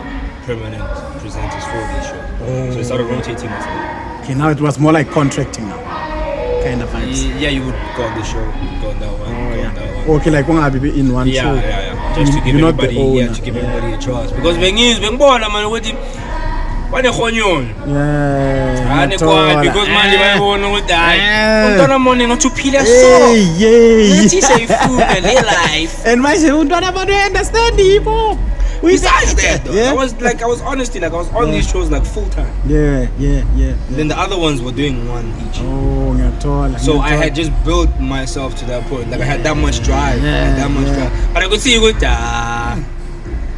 D: permanent presenters for this show. So they started rotating us.
B: Okay, now it was more like contracting now, kind of vibes.
D: Yeah, you would go on the show, go on that one, go on that one.
B: Okay, like one be in one show.
D: Yeah. Just to give everybody, everybody a chance. Because when born, man, what the khonyon.
B: Yeah.
D: Because man, they won't know that. Don't money not to peel so.
B: Yeah.
D: Let's say food and their life.
B: And my say, don't understand people.
D: Besides that, though,
B: Yeah.
D: I was honestly I was on these shows like full time.
B: Yeah.
D: Then the other ones were doing one each.
B: Oh,
D: So I had just built myself to that point. Like I had that much drive. But I could see it.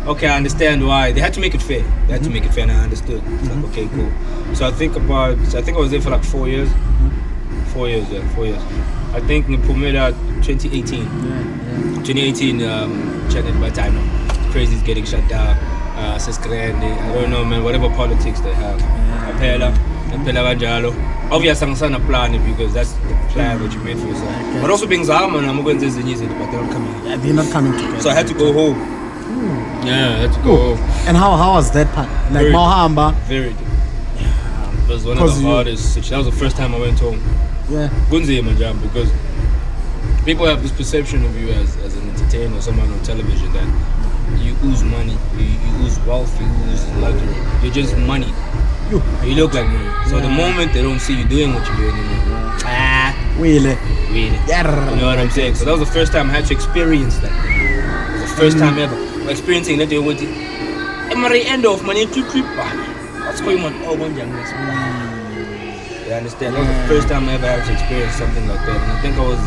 D: Okay, I understand why. They had to make it fair. And I understood. It's like, okay, cool. So I think I was there for like 4 years. 4 years. I think in Pumela 2018. 2018, Channel by time. Crazy's getting shut down. I don't know, man. Whatever politics they have. Apela Ganjalo. Obviously, I'm saying a plan because that's the plan that you made for yourself. But also being Zama and I'm going to say but they're not coming.
B: Yeah, they're not coming together.
D: So I had to go home. Yeah, I had to go home.
B: And how was that part? Like Mahamba?
D: Very different. It was one of the hardest. That was the first time I went home.
B: Yeah.
D: Gunzi Majam, because people have this perception of you as an entertainer or someone on television that you ooze money, you ooze wealth, you ooze luxury. You're just money. You look like money. So the moment they don't see you doing what you're doing anymore,
B: Really?
D: You know what I'm saying? So that was the first time I had to experience that. It was the first time ever experiencing that. They would end of money to creep. What's going on? Oh, one young. You understand? That was the first time I ever had to experience something like that. And I think I was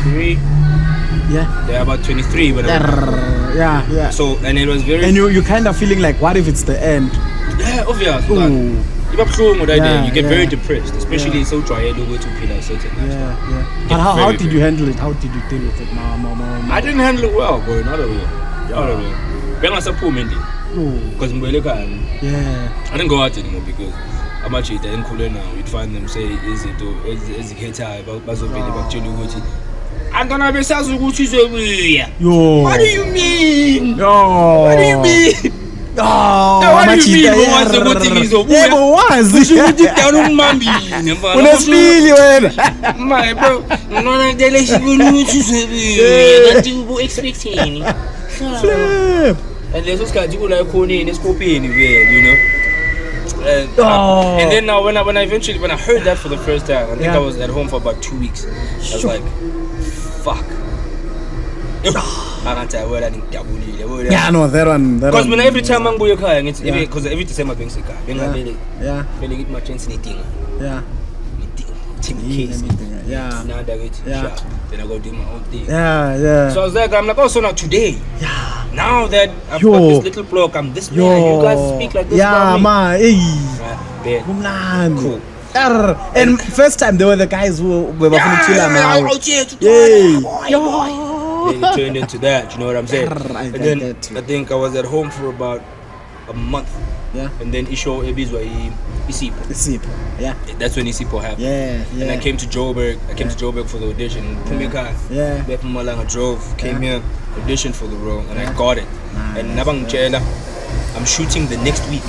D: 23. Yeah, about 23. But
B: yeah.
D: So, and it was very...
B: And you kind of feeling like, what if it's the end?
D: Yeah, obvious. You get very depressed, especially so try to go to pillar certain.
B: But how did you handle it? How did you deal with it?
D: I didn't handle it well, boy. Not at all. Because I didn't go out anymore because I'm actually in Kule now. You'd find them say, is it I'm gonna be What do you mean? What do you mean? What do you mean? My bro,
B: Flip.
D: and there's those guys who like Kone and Scorpion anywhere, you know. And then now when I heard that for the first time, I think I was at home for about 2 weeks. I was like, fuck.
B: Yeah, no, that one.
D: Because every time I'm going to because every December I'm sick. Then I get my chance anything.
B: Yeah.
D: Then I go do my own thing.
B: Yeah.
D: So I was like, so now today.
B: Yeah.
D: Now that I've got this little block, I'm this man. You guys speak like this about me.
B: Cool. And first time they were the guys who were chilling.
D: Then it turned into that, you know what I'm saying? And then I think I was at home for about a month.
B: Yeah.
D: And then Isho Ebizwa iSipho.
B: Yeah.
D: That's when iSipho happened.
B: Yeah.
D: And I came to Joburg. For the audition.
B: Yeah.
D: Back from Malanga, drove, came here, auditioned for the role, and I got it. And Nabang Chela, I'm shooting the next week.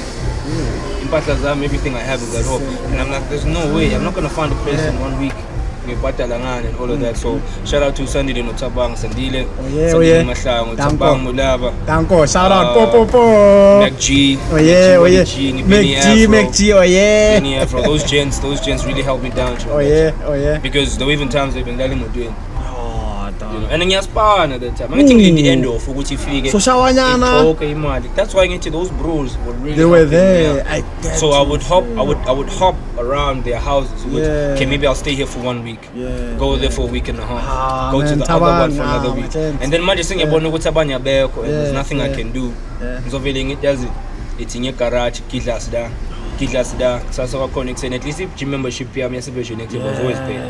D: In Patlazam, everything I have is at home. And I'm like, there's no way. I'm not gonna find a place in 1 week. ngibhadala ngani and all of that. So shout out to Sandile no Tabang Sandile.
B: Oh yeah.
D: Mahlangu Tabang Mulaba.
B: Danko, shout out po.
D: Mac G.
B: Oh yeah. Mac G. Oh yeah.
D: Benny Afro. Those gents really helped me down.
B: Oh yeah.
D: Because there were even times they've been letting me doing.
B: Oh,
D: You know, and then ngiyasipana at that time. Angithi the end of ukuthi ifike.
B: So shawanyana.
D: Okay, imali. That's why ngithi those bros were really.
B: They were
D: helping me
B: there.
D: out.
B: I get
D: So
B: you.
D: I would hop around their houses.
B: Yeah.
D: Okay, maybe I'll stay here for 1 week.
B: Yeah,
D: Go there for a week and a half. Go
B: man,
D: to the other one for
B: Tabang,
D: another week.
B: man.
D: And then manje sengiyabona ukuthi abanye abekho and there's
B: Yeah,
D: nothing I
B: yeah.
D: can do.
B: Yeah.
D: Ngizovele ngiyazi ithi ngegarage kidlas da. Kusasa kwakhona ekuseni at least gym membership yami yase Virgin Active was always paid.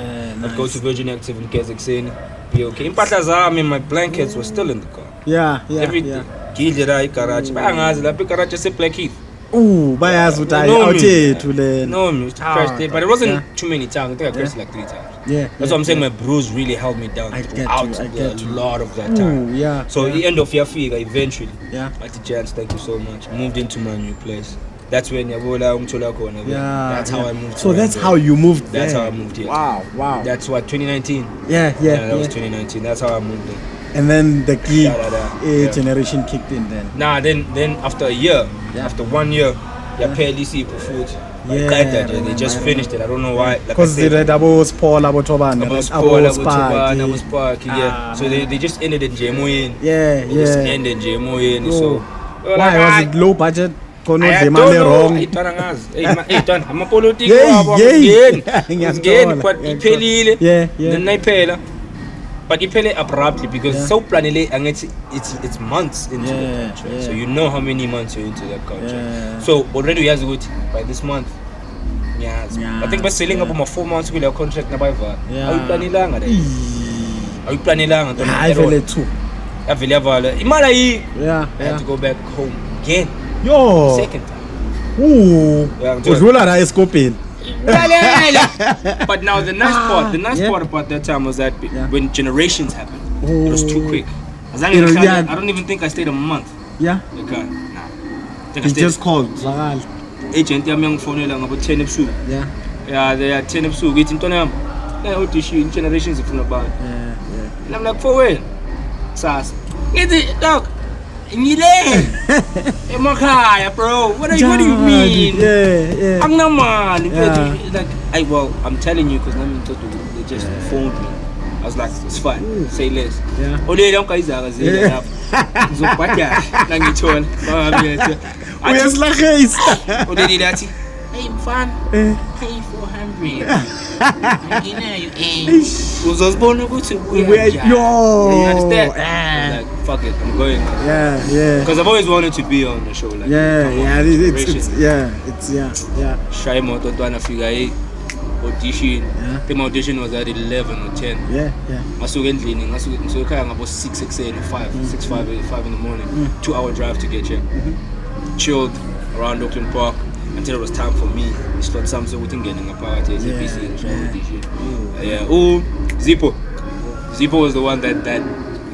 D: I'd go to Virgin Active and get ekuseni. Be okay. Impahla zami, my blankets were still in the car.
B: Yeah.
D: Everything. Gidla igarage. Bayangazi lapha igarage ese Black Heath.
B: Ooh, bayazi ukuthi
D: No,
B: out
D: me.
B: yethu le.
D: No, I used to crash there, but it wasn't too many times. I think I crashed like 3 times.
B: Yeah.
D: That's what I'm saying. My bros really held me down
B: I get
D: throughout
B: you, I get
D: a
B: you.
D: lot of that time.
B: Ooh, yeah.
D: So the end of year figure, eventually,
B: Yeah.
D: at the chance, thank you so much. Moved into my new place. That's when Yabola Umtola Kona.
B: Yeah.
D: That's how I moved.
B: So
D: to
B: that's
D: Rwanda.
B: how you moved
D: That's
B: there.
D: how I moved here.
B: Wow.
D: That's what 2019.
B: Yeah.
D: That was 2019. That's how I moved there.
B: And then the gig
D: Yeah.
B: generation kicked in then.
D: Nah, then after a year,
B: Yeah.
D: after 1 year, you pay iSipho food.
B: Yeah,
D: They just finished it. I don't know why. Like I
B: Because
D: said,
B: they abo Paul abo Tobane,
D: Abo
B: abo
D: Spark, Abo
B: Spark.
D: Spark, yeah. So they just ended in Jemoyen.
B: Yeah.
D: They just ended Jemoyen. So
B: Why was it low budget? Kono
D: I
B: the
D: don't
B: money
D: know.
B: wrong.
D: Hey, Don, I'm a political.
B: Yeah.
D: Again, but iphelile.
B: Yeah.
D: Then nayiphela. But iphele abruptly because
B: Yeah.
D: so planele and it's months into the
B: Yeah,
D: contract.
B: yeah.
D: So you know how many months you're into that contract.
B: Yeah.
D: So already we have to by this month. Yeah.
B: Yeah,
D: I think we're selling
B: yeah.
D: about 4 months with our contract na bayivala.
B: Yeah.
D: Awuyiplanelanga le. Awuyiplanelanga Don.
B: I feel too.
D: Avele yavala. Imali ayi.
B: Yeah.
D: I had to go back home again.
B: Yo.
D: Second time.
B: Ooh.
D: Yeah, I'm doing-
B: Udlula la escoping.
D: But now the nice part about that time was that when generations happened, it was too quick. I don't even think I stayed a month.
B: Yeah.
D: Okay, nah. I think I
B: He
D: stayed.
B: just called. Zakal.
D: Agent yami yangifonela ngabo 10 ebusuku.
B: Yeah.
D: Yeah, they are 10 ebusuku. Ithi intwana yami. Audition generations ifuna abantu.
B: Yeah.
D: And I'm like, for when? Sasa. Ngithi, dog. Ngile. Emakhaya, bro. What do you mean?
B: Yeah.
D: Angnamali.
B: Yeah.
D: Like, I'm telling you because they just phoned me. I was like, it's fine. Say less.
B: Yeah.
D: Olele ngikayizaka zile
B: Yeah.
D: lapha. Ngizobhadala nangithola. Bayabe.
B: Uyasilahisa.
D: Olele lathi, "Hey mfana,
B: Eh.
D: pay 400." Nginayo uzozibona ukuthi
B: Yo.
D: You understand?
B: Yeah.
D: Like, fuck it, I'm going.
B: Yeah.
D: Because I've always wanted to be on the show. Like, come on,
B: It's
D: generations. Shy moto ntwana fika audition.
B: Yeah.
D: The audition was at 11 or 10.
B: Yeah.
D: Ngasuka endlini, ngisuka ekhaya ngabo 6 ekuseni, 5 in the morning. 2-hour drive to get here. Chilled around Auckland Park until it was time for me. Slot some so ukuthi ngene ngaphakathi eSABC and show audition. Zipho was the one that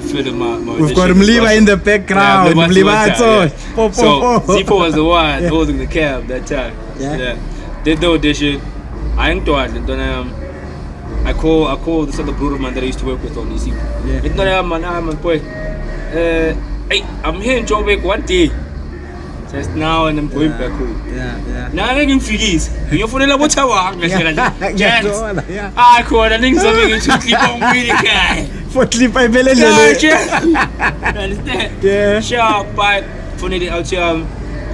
D: filled my
B: We've got Mliba in the background. Mliba
D: So
B: so
D: Zipho was the one holding the cab that time.
B: Yeah.
D: Did the audition. I called this other brother man that I used to work with on iSipho.
B: Yeah.
D: Man, boy. Hey, I'm here in Joburg one day. Just now and I'm going back home.
B: Yeah.
D: Now I'm getting figures. You're for the water walk.
B: Yeah.
D: I called and things something to keep on with the guy.
B: For clip I
D: Yeah,
B: belele.
D: understand?
B: Yeah.
D: Sharp, but funny the out here.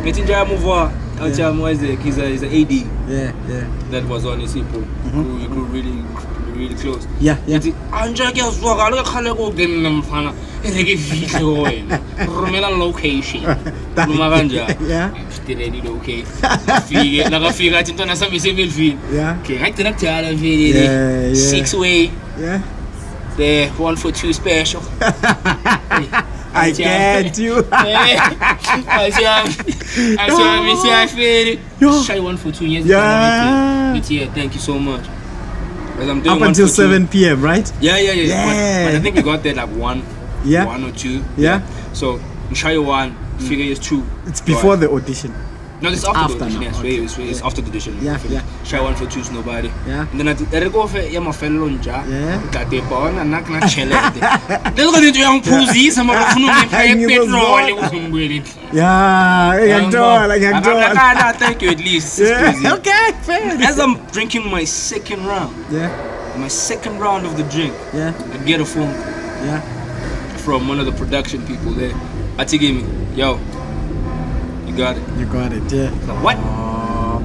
D: Getting to move on. Out here, was he's an AD.
B: Yeah.
D: That was on iSipho. We grew really close.
B: Yeah.
D: Anja kuyazwakala uyakhale kungena mfana engeke fihle wena rumela location noma kanjani
B: Yeah.
D: ready location fike nakafika athi intwana sami semelvini
B: Yeah.
D: okay ngagcina kudala vele
B: Yeah.
D: 6-way
B: Yeah.
D: the 1 for 2 special
B: I get you.
D: I see I feel
B: Yo.
D: shy 1 for 2 years
B: Yeah.
D: but yeah, thank you so much. Because I'm doing
B: Up
D: 1
B: until
D: for 2.
B: 7 p.m., right?
D: Yeah.
B: Yeah.
D: But I think we got there like 1
B: Yeah.
D: 1 or 2.
B: Yeah.
D: So, Mshayo 1, figure is 2.
B: It's before the audition.
D: No, this is after the
B: after
D: audition.
B: now,
D: Yes,
B: okay.
D: it's after the audition.
B: Yeah, yeah.
D: Try one for choose nobody.
B: Yeah.
D: And then I go for my fellow nja.
B: Yeah.
D: That they born and not gonna chill. There's gonna do young pussy. Some of the funu pay petrol.
B: Yeah,
D: Thank you at least.
B: yeah. Okay, fair.
D: As I'm drinking my second round,
B: Yeah,
D: my second round of the drink,
B: yeah,
D: I get a phone call
B: yeah.
D: from one of the production people there. Ati gave me, yo, you got it.
B: You got it, yeah.
D: Like, what?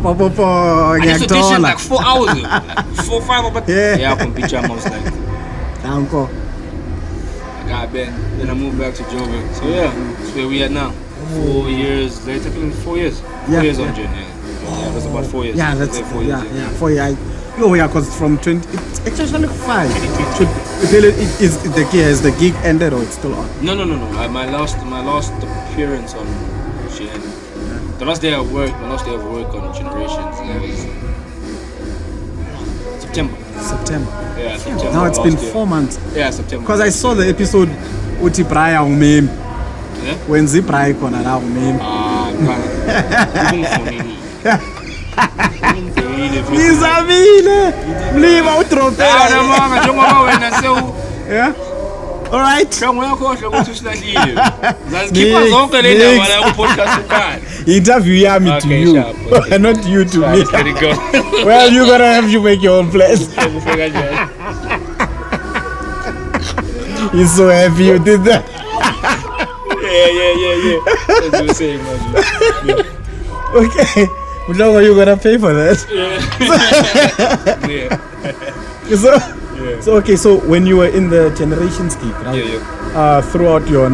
B: Po,
D: I just auditioned like 4 hours ago. Like 4 5 hours.
B: Yeah.
D: I can picture. I was like,
B: Uncle.
D: I got banned. Then I moved back to Joburg. So yeah, that's where we at now. 4 years later, 4 years. 4 years on June, yeah. Yeah, it was about 4 years.
B: Yeah, that's
D: Yeah, 4 years.
B: yeah. 4 years. Oh yeah, because from 20, it's actually 5. Is the gig ended or it's still on?
D: No. My last appearance on Audition. The last day of work on Generations, that was September. Yeah, September.
B: Now it's
D: last
B: been
D: year.
B: 4 months.
D: Yeah, September.
B: Because I saw the episode uthi Brian umemi.
D: Yeah?
B: When Brian khona la umemi. Nizamile. Mlima udropela. Yeah. All right. Interview yami to
D: Okay,
B: you.
D: sharp, okay.
B: Not you to me.
D: Let it go.
B: Well, you gotta have you make your own place. He's so happy you did that.
D: Yeah. That's what I'm saying, man.
B: Okay. But now you gonna pay for that.
D: Yeah.
B: So okay, so when you were in the Generations gig, right?
D: Yeah.
B: Throughout your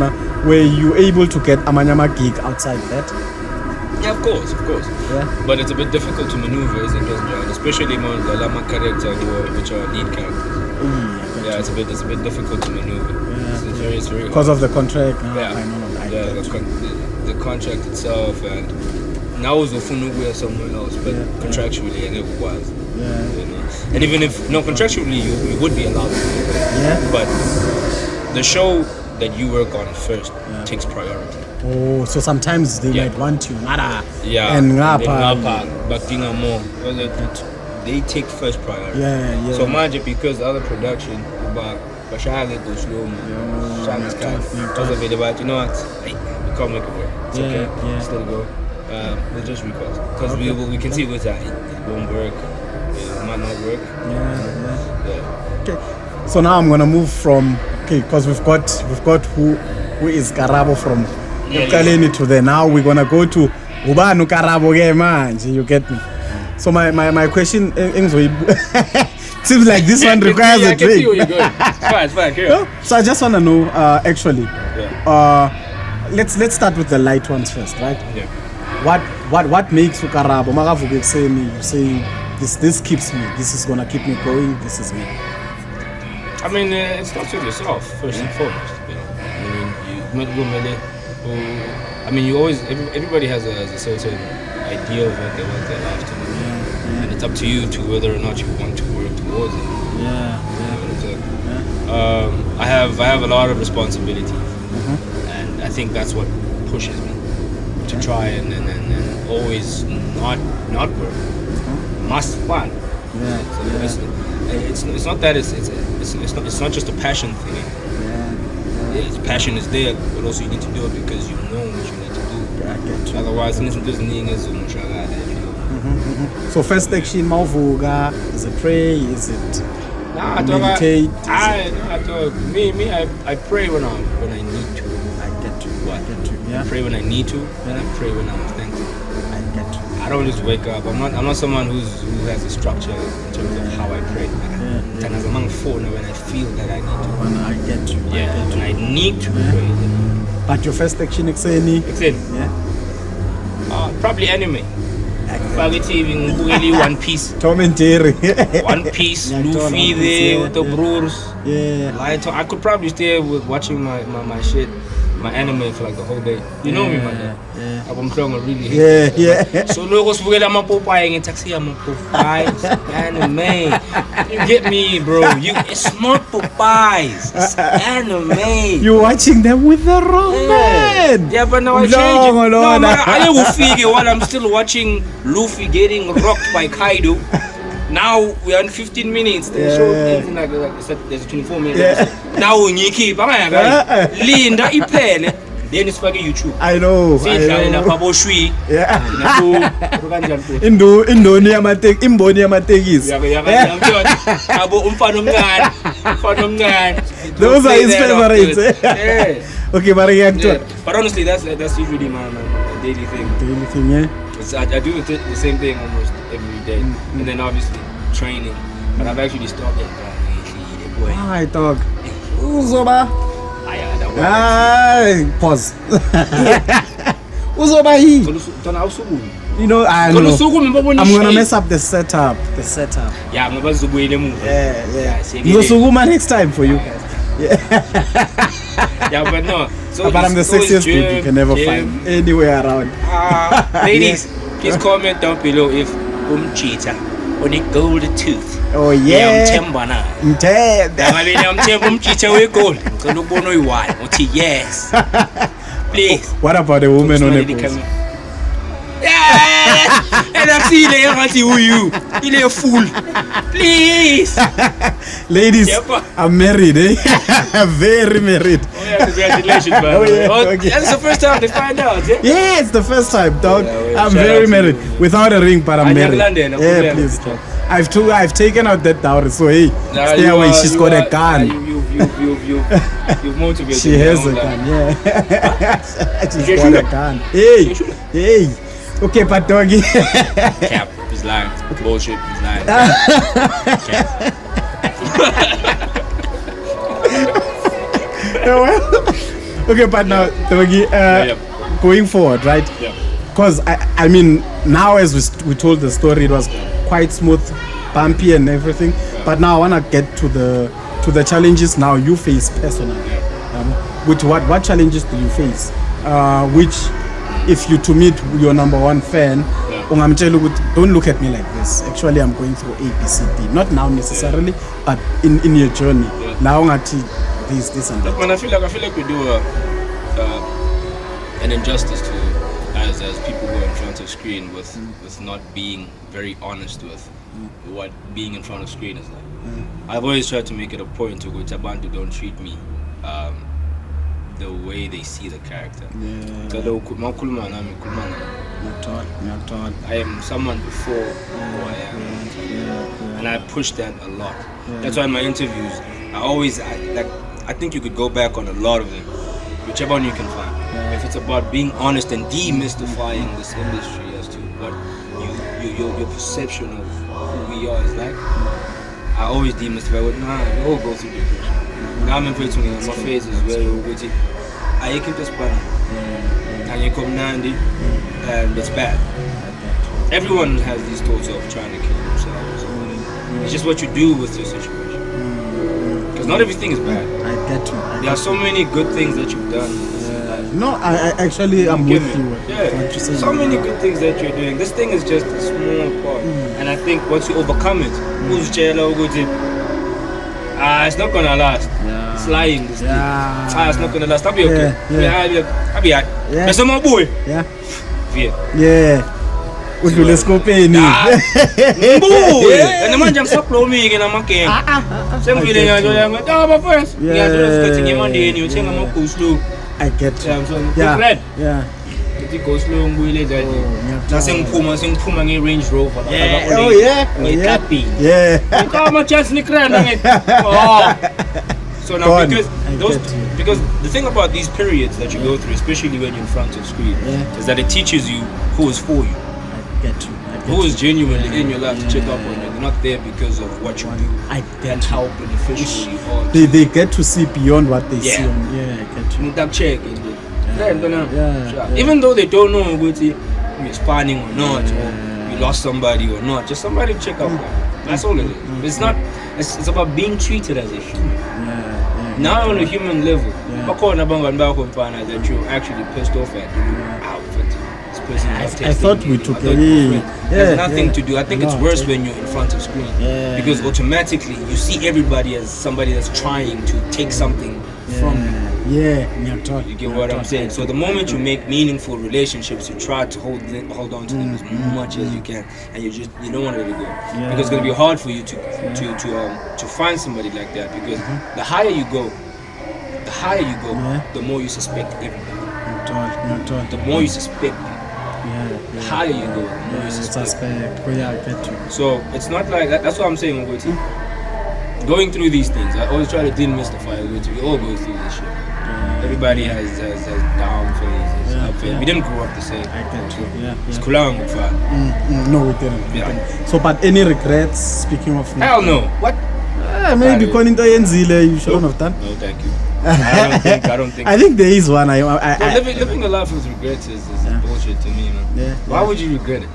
B: were you able to get Amanyama gig outside that?
D: Yeah, of course.
B: Yeah.
D: But it's a bit difficult to maneuver, isn't it? Especially among the Lama character which are lead characters. Yeah, it's a bit difficult to maneuver.
B: Yeah.
D: It's very
B: Because of the contract.
D: Yeah.
B: I know.
D: The contract itself, and now is Ofunugu somewhere else, but contractually I never was.
B: Yeah.
D: You know? And even if contractually you would be allowed to do that.
B: Yeah.
D: But the show that you work on first takes priority.
B: Oh, so sometimes they might want you.
D: Yeah.
B: And
D: they take first priority.
B: Yeah.
D: So imagine because the other production but Bashale go slow mo. Shala's cat. Because of it, but you know what? We can't make it work. It's okay. Just let it go. We'll just request. Because we can see with that it won't work. It might not work. Yeah.
B: Okay. So now I'm gonna move from because we've got who is Karabo from Kaleni to there. Now we're gonna go to Ubanu Karabo manje. You get me? So my question seems like this one requires a drink.
D: It's fine. Here.
B: So I just wanna know actually. Let's start with the light ones first, right?
D: Yeah.
B: What makes you Karabo? Magavuke saying this keeps me. This is gonna keep me going. This is me.
D: I mean, it starts with yourself first and foremost. You know, you always everybody has a certain idea of what they want their life to be, and it's up to you to whether or not you want to work towards it. I have a lot of responsibilities, and I think that's what pushes me to try and always not work. Must plan. It's not that it's not just a passion thing. Passion is there, but also you need to do it because you know what you need to do. Otherwise, it doesn't need
B: So first action, Mauvuga, is it pray? Is it meditate?
D: I pray when I need to.
B: I get you. Yeah.
D: I pray when I need to, and I pray when I'm thankful.
B: I get you.
D: I don't just wake up. I'm not someone who has a structure in terms of how I pray. And as among phone when I feel that I need to.
B: When I get you.
D: When I need to pray.
B: But your first action is any?
D: Yeah. Probably anime. Really One Piece.
B: Tom and Jerry.
D: One Piece, Luffy there with the bros.
B: Yeah.
D: I could probably stay with watching my shit my anime for like the whole day. You know me, man. I'm trying to really
B: Yeah.
D: So logo sibukela ama Popeye ngetaxi ama Popeyes anime. You get me, bro? It's not Popeyes. It's anime.
B: You're watching them with the wrong man.
D: Yeah, but now I change it. No, man, I will figure while I'm still watching Luffy getting rocked by Kaido. Now we are in 15 minutes. They show things in like there's 24 minutes.
B: Yeah.
D: Now when you keep, Linda ipele. Then it's fucking YouTube.
B: I know. Yeah. Indoni imboni yamatekisi. Those are his favorites.
D: Yeah.
B: Okay,
D: but honestly, that's usually my daily thing.
B: Daily thing, yeah.
D: I do the same thing almost every day, and then obviously training. But I've actually started boy.
B: Hi, dog. Uzoba. Pause. Uzoba hi. You know, I know. I'm gonna mess up the setup.
D: Yeah, I'm about to go in the movie.
B: Yeah. Ngosukuma next time for you guys.
D: Yeah, but no.
B: So but I'm the sexiest dude you can never find anywhere around.
D: Ladies, please comment down below if cheetah on a gold tooth.
B: Oh yeah.
D: Yes. Please.
B: What about a woman on a boat?
D: Yeah. And I see who you. You're a fool. Please.
B: Ladies,
D: Sjepa.
B: I'm married, eh? Very married.
D: Oh yeah, congratulations, man.
B: Oh, yeah, okay.
D: That's the first time they find out, eh?
B: Yeah, it's the first time, dog.
D: Yeah,
B: I'm very married. Without a ring, but I'm married.
D: London,
B: yeah, please. Dog. I've taken out that dowry, so hey, stay away. She's got a gun.
D: You've motivated.
B: She has a gun, yeah. She's got a gun. Hey. Okay, but doggy.
D: Cap, he's lying. Bullshit, he's lying. Cap.
B: Okay, but now, doggy, going forward, right?
D: Yeah.
B: Because I mean, now as we told the story, it was quite smooth, bumpy and everything. But now I wanna get to the challenges now you face personally. Which what challenges do you face? Which, if you to meet your number one fan, don't look at me like this. Actually, I'm going through A, B, C, D. Not now necessarily, but in your journey. Now this and that.
D: Man, I feel like we do an injustice to as people who are in front of screen with not being very honest with what being in front of screen is like. I've always tried to make it a point to go to Abantu don't treat me the way they see the character. I am someone before who I am, and I push that a lot. That's why in my interviews I think you could go back on a lot of them, whichever one you can find. If it's about being honest and demystifying this industry as to what your perception of who we are is like, I always demystify with, we all go through depression. Now I'm inviting in my face as well, I keep this plan. And you come Nandi, and it's bad. Everyone has these thoughts of trying to kill themselves. It's just what you do with your situation. Because not everything is bad.
B: I get you.
D: There are so many good things that you've done.
B: No, I actually I'm with you.
D: Yeah, so many good things that you're doing. This thing is just a small part. And I think once you overcome it, it's not gonna last. It's lying. This thing. It's not gonna last. I'll be okay. I'll be alright. There's some more boy.
B: Yeah. Udlule skopeni.
D: And the man jumps up low me again. I'm okay. Same feeling. My friends.
B: I get you. Yeah.
D: It goes slow and we let that. Sing Puma Range Rover. How much chance Nick So now because the thing about these periods that you go through, especially when you're in front of screen, is that it teaches you who is for you.
B: I get you.
D: Who is genuinely in your life to check up on you. They're not there because of what you do.
B: I get
D: and how beneficial you are.
B: They get to see beyond what they see. I get you.
D: Even though they don't know whether you're spanning or not, or you lost somebody or not, just somebody to check up on. That's all it is. It's not. It's about being treated as a human. Now on a human level, that you're actually pissed off at. This person is
B: I thought we took it.
D: There's nothing to do. I think it's worse when you're in front of screen. Because automatically you see everybody as somebody that's trying to take something from you. You get what I'm saying? So the moment you make meaningful relationships, you try to hold on to them as much as you can, and you don't want to let it go, because it's gonna be hard for you to find somebody like that, because the higher you go, the more you suspect everybody. The more you suspect them. The higher you go, the more you suspect. So it's not like that. That's what I'm saying, going through these things. I always try to demystify it. We all go through this shit. Everybody has down phases, up phases. We didn't grow up the same.
B: I get you.
D: It's cool.
B: No, we didn't. So, but any regrets? Speaking of,
D: hell no. What?
B: Maybe calling the Enzile, you shouldn't have done.
D: No, thank you. I don't think.
B: I think there is one.
D: Living a life with regrets is bullshit to me, man. Why would you regret it?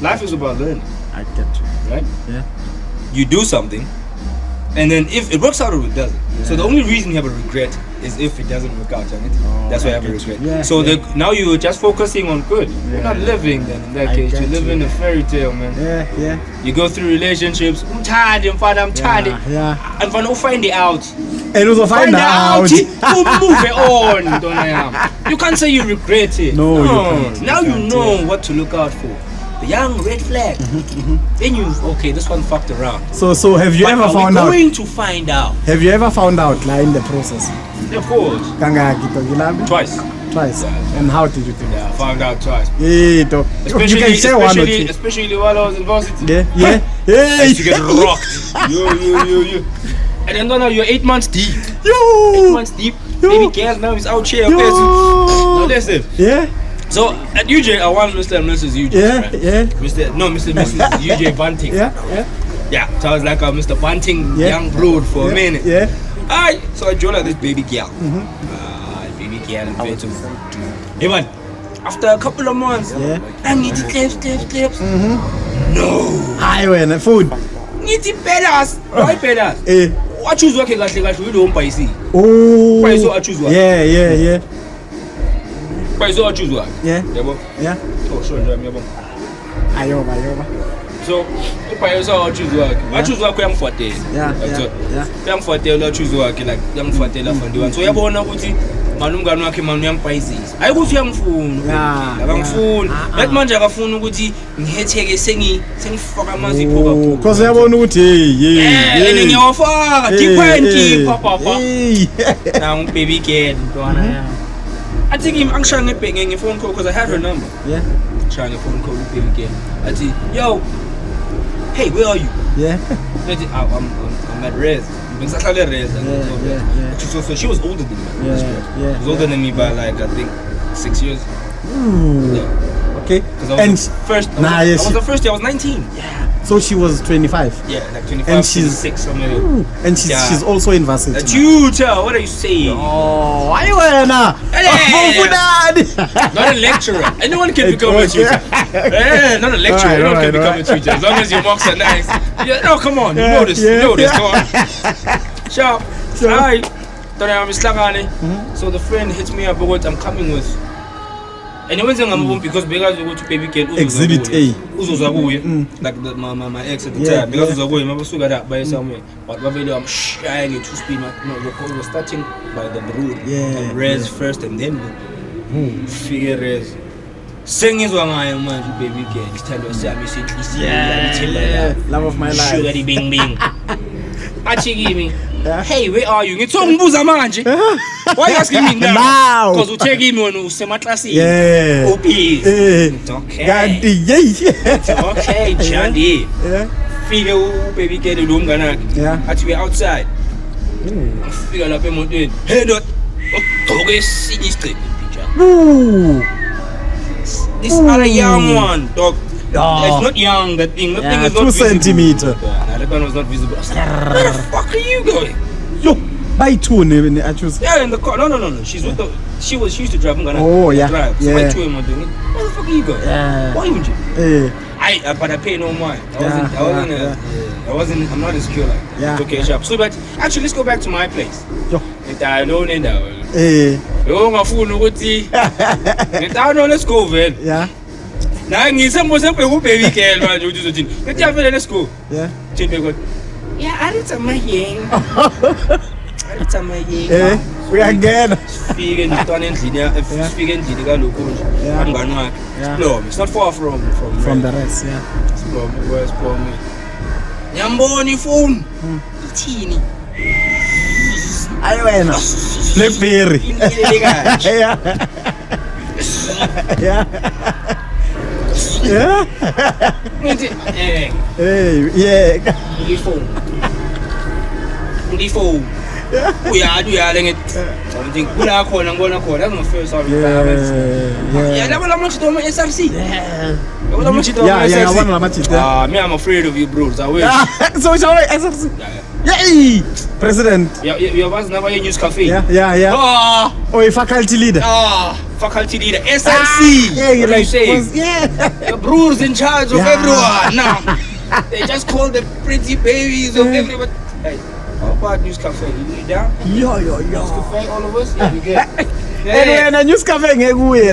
D: Life is about learning.
B: I get you.
D: Right?
B: Yeah.
D: You do something, and then if it works out or it doesn't. So the only reason you have a regret is if it doesn't work out, right? That's why I have a regret. Now you're just focusing on good. You're not living then in that case. You live in a fairy tale, man. You go through relationships. I'm tired. I'm tired. I'm gonna find it out.
B: And also find out.
D: Move it on. You can't say you regret it.
B: No, you can't.
D: Now you know what to look out for. The young red flag. Then this one fucked around.
B: So have you ever found out?
D: We're going to find out.
B: Have you ever found out in the process?
D: Of course. Twice.
B: Yeah. And how did you do that?
D: I found out twice.
B: You can share one or two.
D: Especially while I was in varsity.
B: Yeah.
D: I used to get rocked. You. And then now you're 8 months deep. 8 months deep. Baby girl now is out here. Now listen.
B: Yeah.
D: So at UJ, I want Mr. and Mrs. UJ. Mr. and Mrs. UJ Bunting. Yeah. So I was like a Mr. Bunting young brood for a minute. So I joined this baby girl. Baby girl. Hey man, after a couple of months, I need to clips. No.
B: Highway food.
D: Need to pedas. Why pedas? I choose working like you don't buy see.
B: Oh.
D: Why so I choose work?
B: Yeah.
D: Why so I choose work?
B: Yeah.
D: Oh, sure, I'm
B: Ayoba.
D: So, if I choose work, I choose work I'm 40. I'm 40, I choose work like I'm 40 la for the one. So you want to go manumngani wakhe manje uyangipayizisa hayi ukuthi uyangifuna akangifuni that manje akafuna ukuthi ngihetheke sengifaka amazipho kakhulu
B: because uyabona ukuthi hey
D: ngiyawafaka different papa now baby girl ntwana I think angishaya ngebhenge ngefone call because I had her number shaya ngefone call baby girl athi yo hey where are you I'm at Rez. So she was older than me. She was older than me by like I think 6 years.
B: Okay.
D: Because I was the first year. I was 19.
B: So she was 25.
D: Yeah, like 25.
B: And she's
D: 6 somewhere.
B: And she's also in varsity.
D: That's you, tell. What are you saying?
B: Oh, why you wanna?
D: Not a lecturer. Anyone can become a tutor. Not a lecturer. Anyone can become a tutor as long as your marks are nice. No, come on. You know this. Come on. Sharp. Alright. So the friend hits me up about I'm coming with. And he went because you go to baby girl
B: Exhibit A.
D: Like my ex at the time. Because I that by somewhere. But I'm shying it to speed. We're starting by the road. Res first and then figure res. Sing is what I am, baby girl. It's time to say
B: love of my life.
D: Sugar bing bing. Give me. Hey, where are you? It's on Buza manje. Why are you asking me now? Because you take him on Usema class. OP. It's okay. It's okay, Chandy. Figure baby get the room gonna. Actually outside. Figure la pe monter. Hey dot. Okay, sinistre picture. This other young one, dog. It's not young, that thing. That thing is not
B: 2 centimeters.
D: That one was not visible. Where the fuck are you going?
B: Yo, by 2 I choose.
D: Yeah, in the car. No. She's with the. She used to drive.
B: Drive.
D: So by 2 I'm doing it. Where the fuck are you going? Why would you? But I pay no mind. I'm not insecure like that.
B: Yeah.
D: Okay, sharp. So, but actually, let's go back to my place.
B: Yo.
D: I don't know.
B: Eh,
D: Let's go, man.
B: yeah,
D: Now, let's go.
B: yeah.
D: Yeah, I did some here.
B: Eh, we again.
D: Speaking it's not far from
B: The rest, yeah.
D: Explore me. Nyamboni phone. Ithini.
B: Ayi wena. Blackberry. Yeah. Yeah. Yeah. Hey, yeah.
D: Phone. Uyala ngithi. Something kula khona ngibona khona. That's my first time.
B: Yeah.
D: Labo lamachito ama SRC.
B: Yeah.
D: Labo lamachito ama
B: Yeah,
D: SRC.
B: I want to
D: Me, I'm afraid of you, bros. I wish.
B: So shall I SRC? Yay! President.
D: You was never in news cafe.
B: Yeah. Oh, a faculty leader.
D: Faculty leader. SRC.
B: Yeah, you
D: What
B: like
D: you say?
B: yeah.
D: The bros in charge of
B: Yeah.
D: everyone now. They just call the pretty babies of everybody. Hey, how about news cafe? You down?
B: Yo.
D: News cafe, all of us? Yeah, we good.
B: Anyway, na news cafe ngekuye.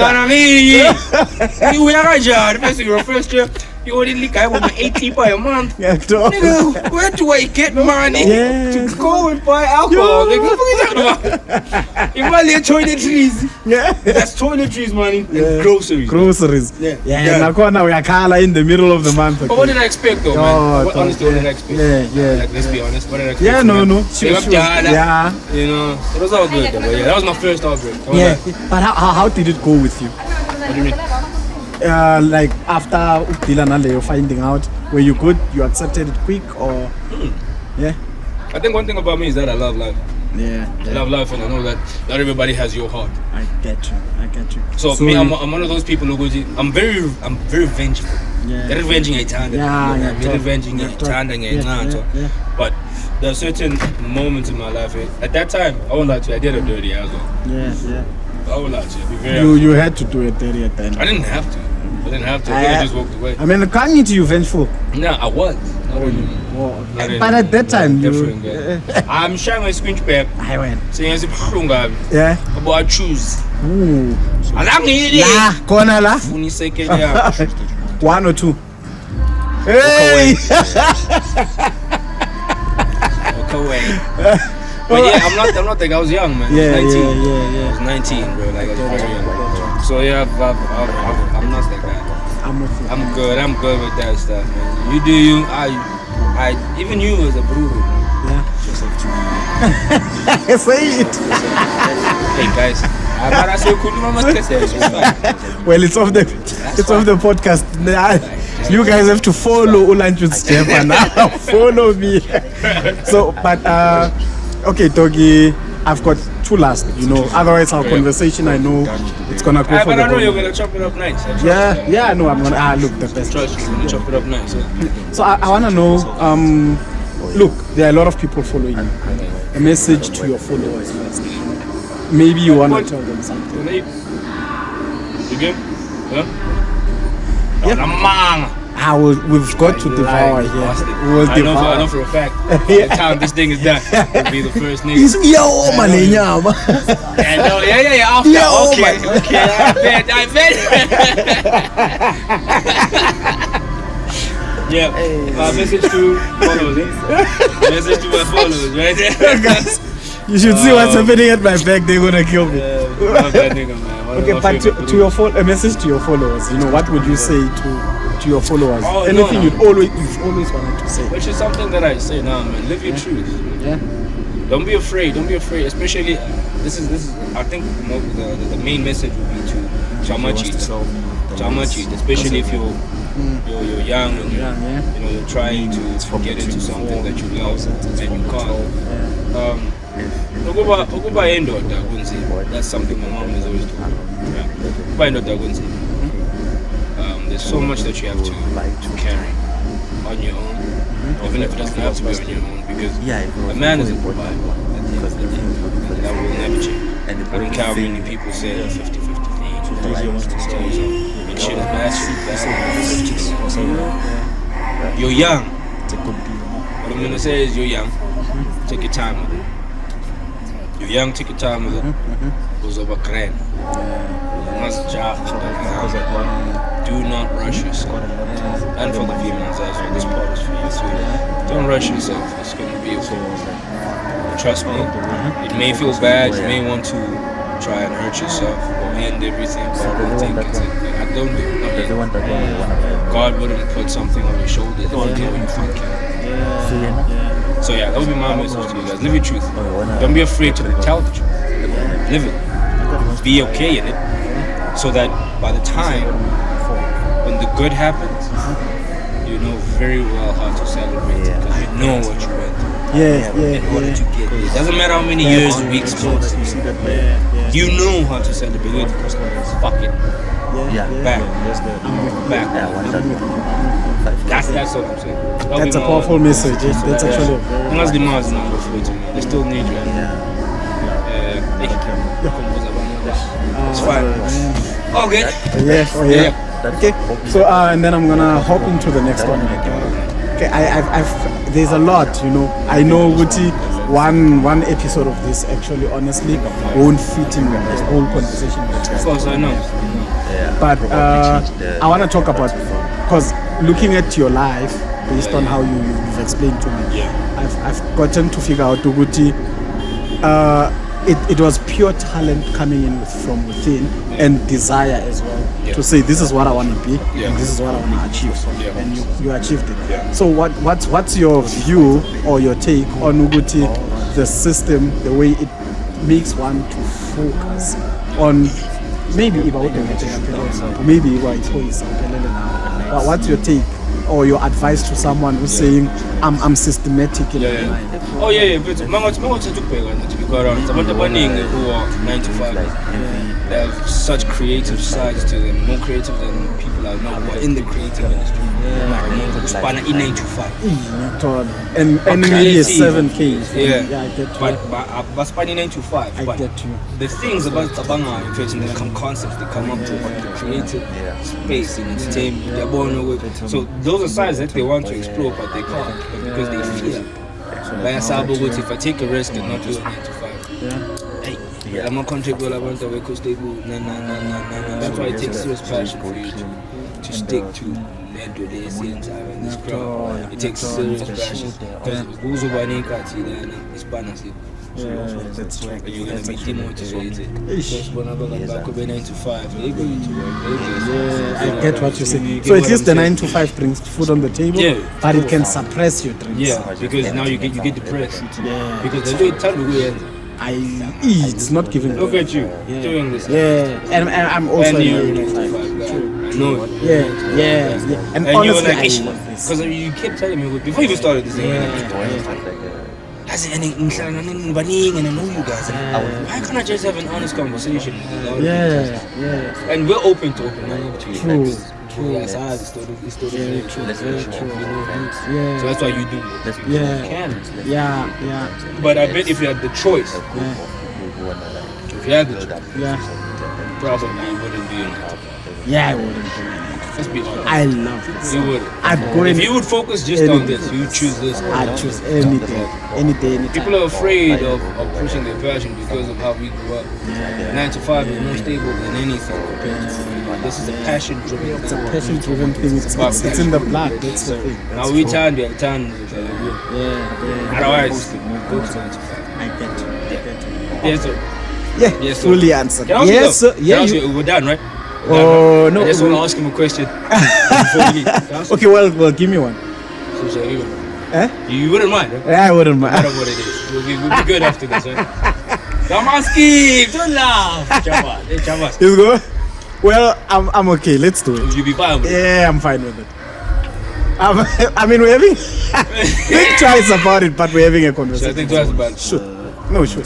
D: You were a job. Your first year, you only guy with my 80 per a month.
B: Ngiyakuthola.
D: Nigga, where do I get money
B: Yeah.
D: to go and buy alcohol? Nigga, what are you talking about? Imali toiletries.
B: Yeah.
D: That's toiletries money
B: Yeah.
D: and groceries.
B: Groceries.
D: Yeah.
B: Nakhona uyakhala in the middle of the month.
D: But what did I expect though, man? Honestly, what did I expect?
B: Yeah.
D: Like, let's be honest. What did I expect?
B: Yeah, no.
D: She was,
B: Yeah.
D: You know, it was all good though. But yeah, that was my first outbreak.
B: Yeah. But how did it go with you?
D: What do you mean?
B: Like after ukudila naleyo finding out, were you good? You accepted it quick or? Yeah.
D: I think one thing about me is that I love life.
B: Yeah.
D: I love life, and I know that not everybody has your heart.
B: I get you.
D: So me, I'm one of those people who goes. I'm very vengeful.
B: Yeah.
D: Very venging a time.
B: Yeah.
D: Very venging a time.
B: Yeah.
D: But there are certain moments in my life. At that time, I won't lie to you, I did it dirty as well.
B: Yeah.
D: I won't lie to you. Be very
B: You had to do it dirty at the end.
D: I didn't have to. I just walked away.
B: I mean, can't you you vengeful?
D: No, I was. Not anymore. Not
B: But
D: anymore.
B: at that time,
D: Different, yeah. I'm sharing my screen back.
B: I went.
D: Saying it's a
B: Yeah.
D: about I choose.
B: Ooh.
D: La,
B: Kona la.
D: Funi second yeah.
B: 1 or 2. Hey.
D: Walk away. But yeah, I'm not like I was young, man.
B: Yeah,
D: I was 19.
B: yeah.
D: I was 19, bro. Like I was very young. So yeah, I'm not like that.
B: I'm with you.
D: I'm good with that stuff, man. You do you. I even you as a brutal.
B: Yeah. Say it.
D: Hey guys.
B: Well, it's off the podcast. You guys have to follow Ulanch with Sjepa now. Follow me. So, but okay, Doggy, I've got 2 last. Otherwise our conversation, I know it's gonna go for
D: But
B: the
D: I know
B: whole-
D: you're gonna chop it up nice.
B: Yeah, no, I'm gonna look the best.
D: Trust you, you're gonna chop it up nice.
B: So I wanna know. Look, there are a lot of people following you. A message to your followers first. Maybe you wanna tell them something.
D: You good? Yeah.
B: We've got to devour here. We will
D: I
B: devour.
D: know for a fact. By the time this thing is done, we'll be the first nigga.
B: Yo, man,
D: Yeah. After,
B: Yeah,
D: okay. I bet. Yeah. Message to followers. Message to my followers, right there.
B: Guys, you should see what's happening at my back. They're gonna kill me.
D: Love that nigga, man.
B: Okay, but to your a message to your followers. What would you say to your followers?
D: Oh,
B: Anything
D: no.
B: you've always wanted to say.
D: Which is something that I say now, man. Live your truth.
B: Yeah.
D: Don't be afraid. Especially, this is. I think the main message would be to Chamachi, especially if you're young and you're trying to get into something that you love and you can't. That's something my mom is always doing. There's so much that you have to carry on your own, even if it doesn't have to be on your own, because a man is a provider. That will never change. I don't care how many people say 50-50 thing. shit is bad shit. You're young. What I'm gonna say is you're young. Take your time with it. You're young, take your time with it. Goes over grand. Do not rush yourself. And for the females as well, this part is for you too. Don't rush yourself. It's gonna be okay. Trust me. It may feel bad. You may want to try and hurt yourself or end everything, but I don't think it's I don't do it. God wouldn't put something on your shoulders if you did what you think. So yeah, that would be my message to you guys. Live your truth. Don't be afraid to tell the truth. Live it. Be okay in it. So that by the time when the good happens, you know very well how to celebrate it because you know what you went through. In order to get it. It doesn't matter how many years or weeks months. You know how to celebrate it. Fuck it. Back. That's what I'm saying.
B: That's a powerful message. That's actually
D: unless the man's not afraid to me. They still need you. It's fine. All good.
B: Yeah. Okay. So and then I'm gonna hop into the next one. Okay. I've there's a lot, you know. I know Guti one episode of this actually honestly won't fit in the whole conversation.
D: Of course I know.
B: But I want to talk about, because looking at your life based on how you've explained to me, I've gotten to figure out Guti. It was pure talent coming in from within and desire as well to say this is what I want to be and this is what I want to achieve, and you achieved it. So what's your view or your take on Uguti, the system, the way it makes one to focus on maybe what's your take or your advice to someone who's saying I'm systematic in my mind?
D: Oh yeah, but to be quite honest, about the burning who are 9 to 5. They have such creative sides to them, more creative than people I know who are in the creative industry. Span in 9 to 5.
B: And maybe a 7K.
D: Yeah,
B: I get you.
D: But spanning 9 to 5.
B: I get you.
D: The things about Tabanga, in fact, they come concepts, they come up to the creative space in entertainment. They're born with. So those are sides that they want to explore, but they can't because they fear. If I take a risk and not do it 9 to 5, I'm not contribute. I want to work stable. No. That's why it takes serious passion for you to stick to the scenes in this crowd. It takes serious passion because who's over it's balance.
B: That's right.
D: You're gonna be demotivated. Just when I go back over 9 to 5, they're going to work.
B: I get what you're saying. So at least the 9 to 5 brings food on the table, but it can suppress your dreams.
D: Yeah, because now you get depressed. Because they tell me
B: it's not giving.
D: Look at you doing this.
B: And I'm also.
D: And you're 9 to 5 guy. I know it.
B: Yeah. And
D: you were
B: honestly,
D: like, because you kept telling me before you even started this thing. And I know you guys. Why can't I just have an honest conversation? And we're open to
B: True.
D: So that's why you do it. You can.
B: Yeah.
D: But I bet if you had the choice, probably you wouldn't be in it.
B: I wouldn't do it.
D: Let's be honest.
B: I love this.
D: You would.
B: I'd go
D: if you would focus just on this, you would choose this.
B: I'd choose any day.
D: People are afraid of pushing their passion because of how we grew up. 9 to 5 is more stable than anything. This is a passion-driven.
B: It's a passion-driven thing. It's in the blood. That's the thing.
D: Now we turn. Otherwise, go to 9 to 5.
B: I get you.
D: Yes, sir.
B: Yes, sir. Fully answered.
D: Yes,
B: sir.
D: We're done, right?
B: Oh no!
D: I just want to ask him a question.
B: Okay, well, give me one.
D: You wouldn't mind, right?
B: I wouldn't mind.
D: I don't know what it is. We'll be good after this, right? Come on, Skip! Don't laugh! Chabas.
B: You go? Well, I'm okay. Let's do it.
D: You'll be fine with it?
B: Yeah, I'm fine with it. I mean, we're having think twice about it, but we're having a conversation.
D: Should I think twice about it?
B: Sure. No, sure.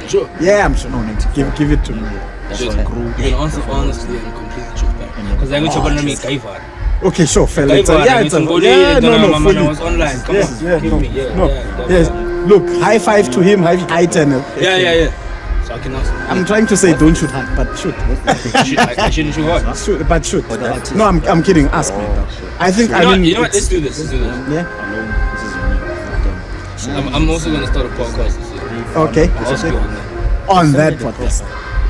D: Sure?
B: Yeah, I'm sure. No, give it to me.
D: You can answer honestly and completely transparent. Because I'm going to make Kaivar.
B: Okay, sure, fella.
D: It's
B: fully.
D: I was online. Come on. Give me.
B: Yes. Look, high five to him, high 10.
D: Yeah. So I can ask.
B: I'm trying to say don't shoot hard, but shoot.
D: I shouldn't shoot hard.
B: Shoot, but shoot. No, I'm kidding. Ask me. I think I mean.
D: You know what? Let's do this.
B: Yeah.
D: I'm also gonna start a podcast this year.
B: Okay.
D: I'll ask you
B: On
D: on that.
B: that podcast.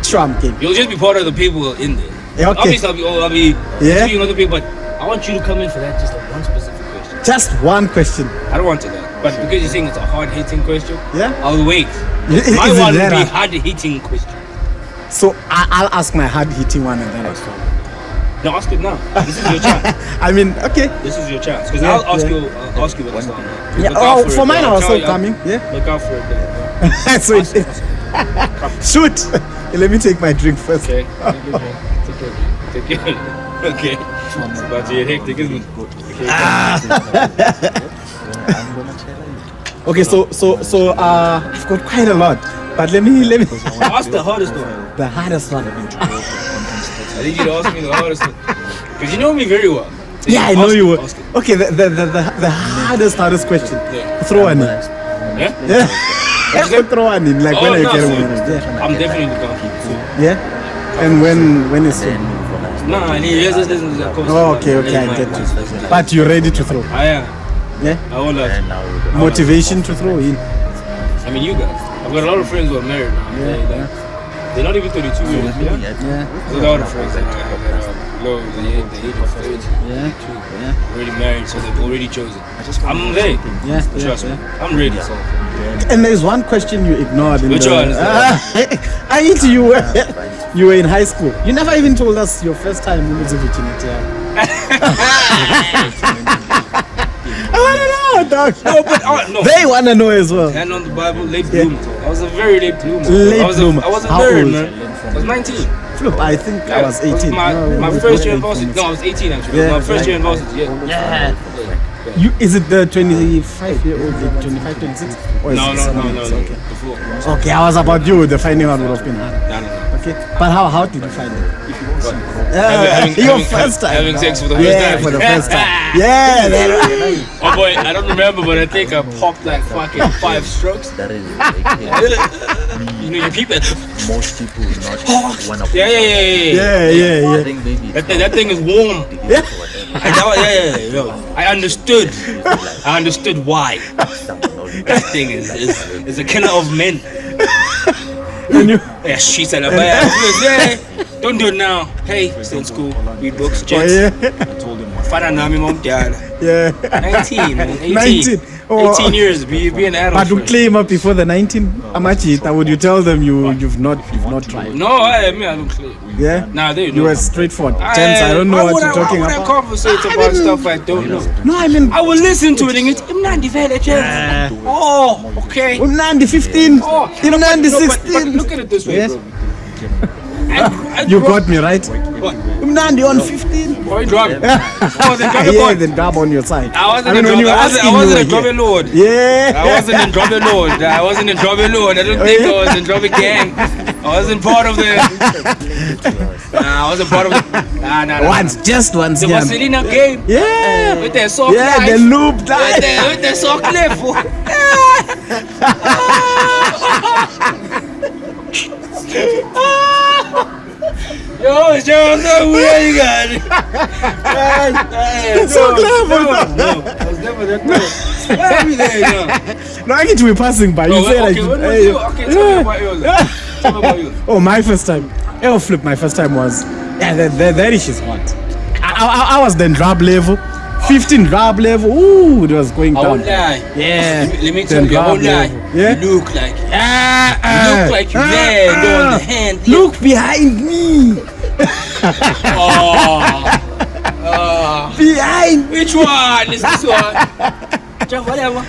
B: Sure, I'm kidding.
D: You'll just be part of the people in there.
B: Yeah, okay.
D: Obviously, I'll be
B: Yeah.
D: interviewing other people, but I want you to come in for that. Just like one specific question.
B: Just one question.
D: I don't want to that, but because you're saying it's a hard-hitting question,
B: Yeah.
D: I'll wait.
B: Is
D: My
B: it
D: one will
B: that
D: be
B: hard?
D: hard-hitting question.
B: So I'll ask my hard-hitting one and then I'll stop.
D: No, ask it now. This is your chance.
B: I mean, okay.
D: This is your chance. Because
B: Yeah,
D: I'll ask
B: yeah.
D: you. I'll ask you what it's like.
B: Yeah.
D: Look out
B: Oh,
D: it,
B: for mine, I
D: I'll
B: was
D: tell
B: so
D: you,
B: coming. Yeah.
D: Look out for it.
B: So shoot. Let me take my drink first.
D: Okay. Take your drink. Okay. It's about to get hectic, isn't it?
B: Okay, so I've got quite a lot, but let me
D: Ask the hardest one.
B: the hardest one.
D: I need you to ask me the hardest one. Because you know me very well. So
B: Yeah, I know
D: ask
B: you
D: it,
B: were.
D: ask it.
B: Okay, the hardest question.
D: Yeah.
B: Throw one in.
D: Yeah?
B: Yeah. Throw one in, like when I
D: no,
B: get
D: so
B: one.
D: I'm definitely going to
B: Yeah. And when is it?
D: No, I need just listen to that question.
B: Oh, okay, I get you. But you're ready to throw.
D: I am.
B: Yeah.
D: I won't lie.
B: Motivation to throw in.
D: I mean, you guys. I've got a lot of friends who are married now. They're not even 32 years. Yeah?
B: Yeah.
D: There's a lot of friends that are low, the age of 30.
B: Yeah.
D: Already married, so they've already chosen. I'm there.
B: Yeah.
D: Trust me. I'm ready.
B: And there's one question you ignored.
D: Which one is that?
B: I need you were in high school. You never even told us your first time in Virginity. I wanna know, dog.
D: No, but no.
B: They wanna know as well.
D: And on the Bible, late bloomer. I was a very late bloomer.
B: Late
D: I wasn't
B: bloomer. How
D: married,
B: old?
D: man. I was 19.
B: Flip, I think I was 18.
D: My first year in varsity. No, I was 18 actually.
B: Yeah.
D: My first year in varsity. Yeah.
B: Is it the 25-year-old, 25, 26? Or is
D: No.
B: it someone else?
D: Okay.
B: Okay.
D: Before.
B: Okay, I was about you. The finding out would have been hard.
D: No.
B: Okay, but how did you find it? Your first time.
D: Having sex for the first
B: Yeah,
D: time.
B: for the first time. Yeah.
D: Oh boy, I don't remember, but I think I popped like fucking 5 strokes. You know, you peep it.
E: Most people not one of
D: Yeah.
B: Yeah.
D: That thing is warm.
B: Yeah.
D: Yeah. I understood why. That thing is a killer of men. Yeah, she said, yeah, don't do it now. Hey, stay in school, read books, gents. Father Nami, mom, dad.
B: Yeah.
D: 19, man. 18.
B: 19. Oh.
D: 18 years, be an adult.
B: But to claim up before the 19, Amachita, would you tell them you've not tried?
D: No, I don't claim.
B: Yeah?
D: Nah, they
B: You
D: know.
B: were straightforward. Gents, I don't know what you're talking
D: Why would I
B: about.
D: conversate about stuff I don't know?
B: No, I mean,
D: I will listen to it and it's Imnandi Vele, gents. Oh, okay.
B: Nandi 15,
D: Oh,
B: Nandi
D: no, but
B: 16.
D: look at it this way,
B: Yes.
D: bro. I
B: You
D: grew up-
B: got me right.
D: What?
B: Nandi on 15.
D: Why drug?
B: Yeah,
D: Yeah,
B: the grab on your side.
D: I wasn't
B: mean,
D: in
B: when you were
D: I wasn't
B: asking,
D: a
B: you were
D: Drobby
B: here.
D: Lord.
B: Yeah.
D: I wasn't in Drobby Lord. I don't think I was in Drobby Gang. I wasn't part of the. Nah, I wasn't part of the. Nah.
B: Once, just once.
D: The
B: Yeah.
D: Vaselina game.
B: Yeah.
D: With their sock
B: Yeah,
D: life.
B: the loop life.
D: With their sock life. Yo, no, where you got it?
B: So clever.
D: No, I was never that close. Every day, no.
B: No, I get to be passing by. You say like,
D: Tell me
B: hey.
D: about yours. Tell me about yours.
B: Oh, my first time. Flip. My first time was that ish is hot. I was then drab level, 15 drab level. Ooh, it was going
D: I
B: down.
D: won't lie.
B: Yeah.
D: Let me
B: Then
D: tell you, I won't
B: drab
D: lie.
B: level. Yeah.
D: You look like you there on the hand.
B: Look behind me. Behind.
D: Which one is this one? Just whatever.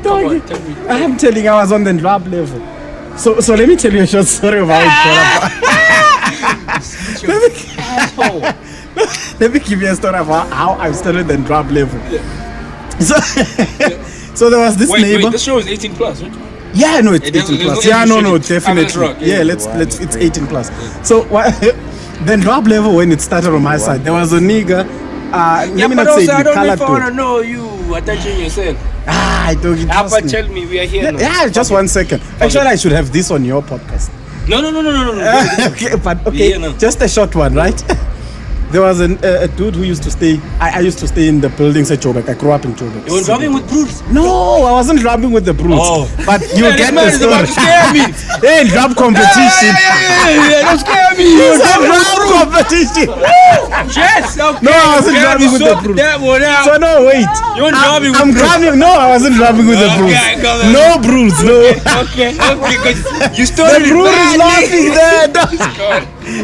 B: Doggy.
D: Tell me.
B: I'm telling you, I was on the drab level. So let me tell you a short story about
D: Asshole.
B: Let me give you a story about how I started the drab level. So there was this neighbor.
D: Wait, this show is 18 plus, right?
B: Yeah, no, it's
D: It
B: 18
D: doesn't-
B: plus.
D: it's
B: Yeah, no,
D: not-
B: definitely.
D: truck,
B: Yeah, let's it's 18 plus. So then drop level when it started on my side, there was a nigga. Let me
D: but
B: not say
D: also, I
B: the
D: don't
B: colored
D: even want to
B: dude.
D: know you. Attention yourself.
B: I don't
D: But
B: trust me.
D: tell me, we are here now.
B: Yeah, just 1 second. Actually, I should have this on your podcast.
D: No.
B: Okay, but okay,
D: Yeah, no.
B: just a short one, right? There was a dude who used to stay. I used to stay in the buildings at Joburg. I grew up in Joburg.
D: You were driving with Bruce.
B: No, I wasn't drumming with the brutes.
D: Oh.
B: But you
D: Yeah,
B: get
D: this
B: the
D: man is about
B: story.
D: to scare me.
B: Hey, drum competition.
D: Yeah, don't scare me.
B: It's a drum competition.
D: Yes. Okay.
B: No, I wasn't
D: Yeah,
B: drumming with the
D: sort
B: brutes.
D: that one out.
B: So no, wait.
D: You weren't drumming with
B: I'm
D: Bruce.
B: drumming. No, I wasn't drumming with the brutes.
D: Okay, come on.
B: No brutes. No.
D: Okay, because you
B: The
D: started it
B: brute is
D: badly.
B: laughing there.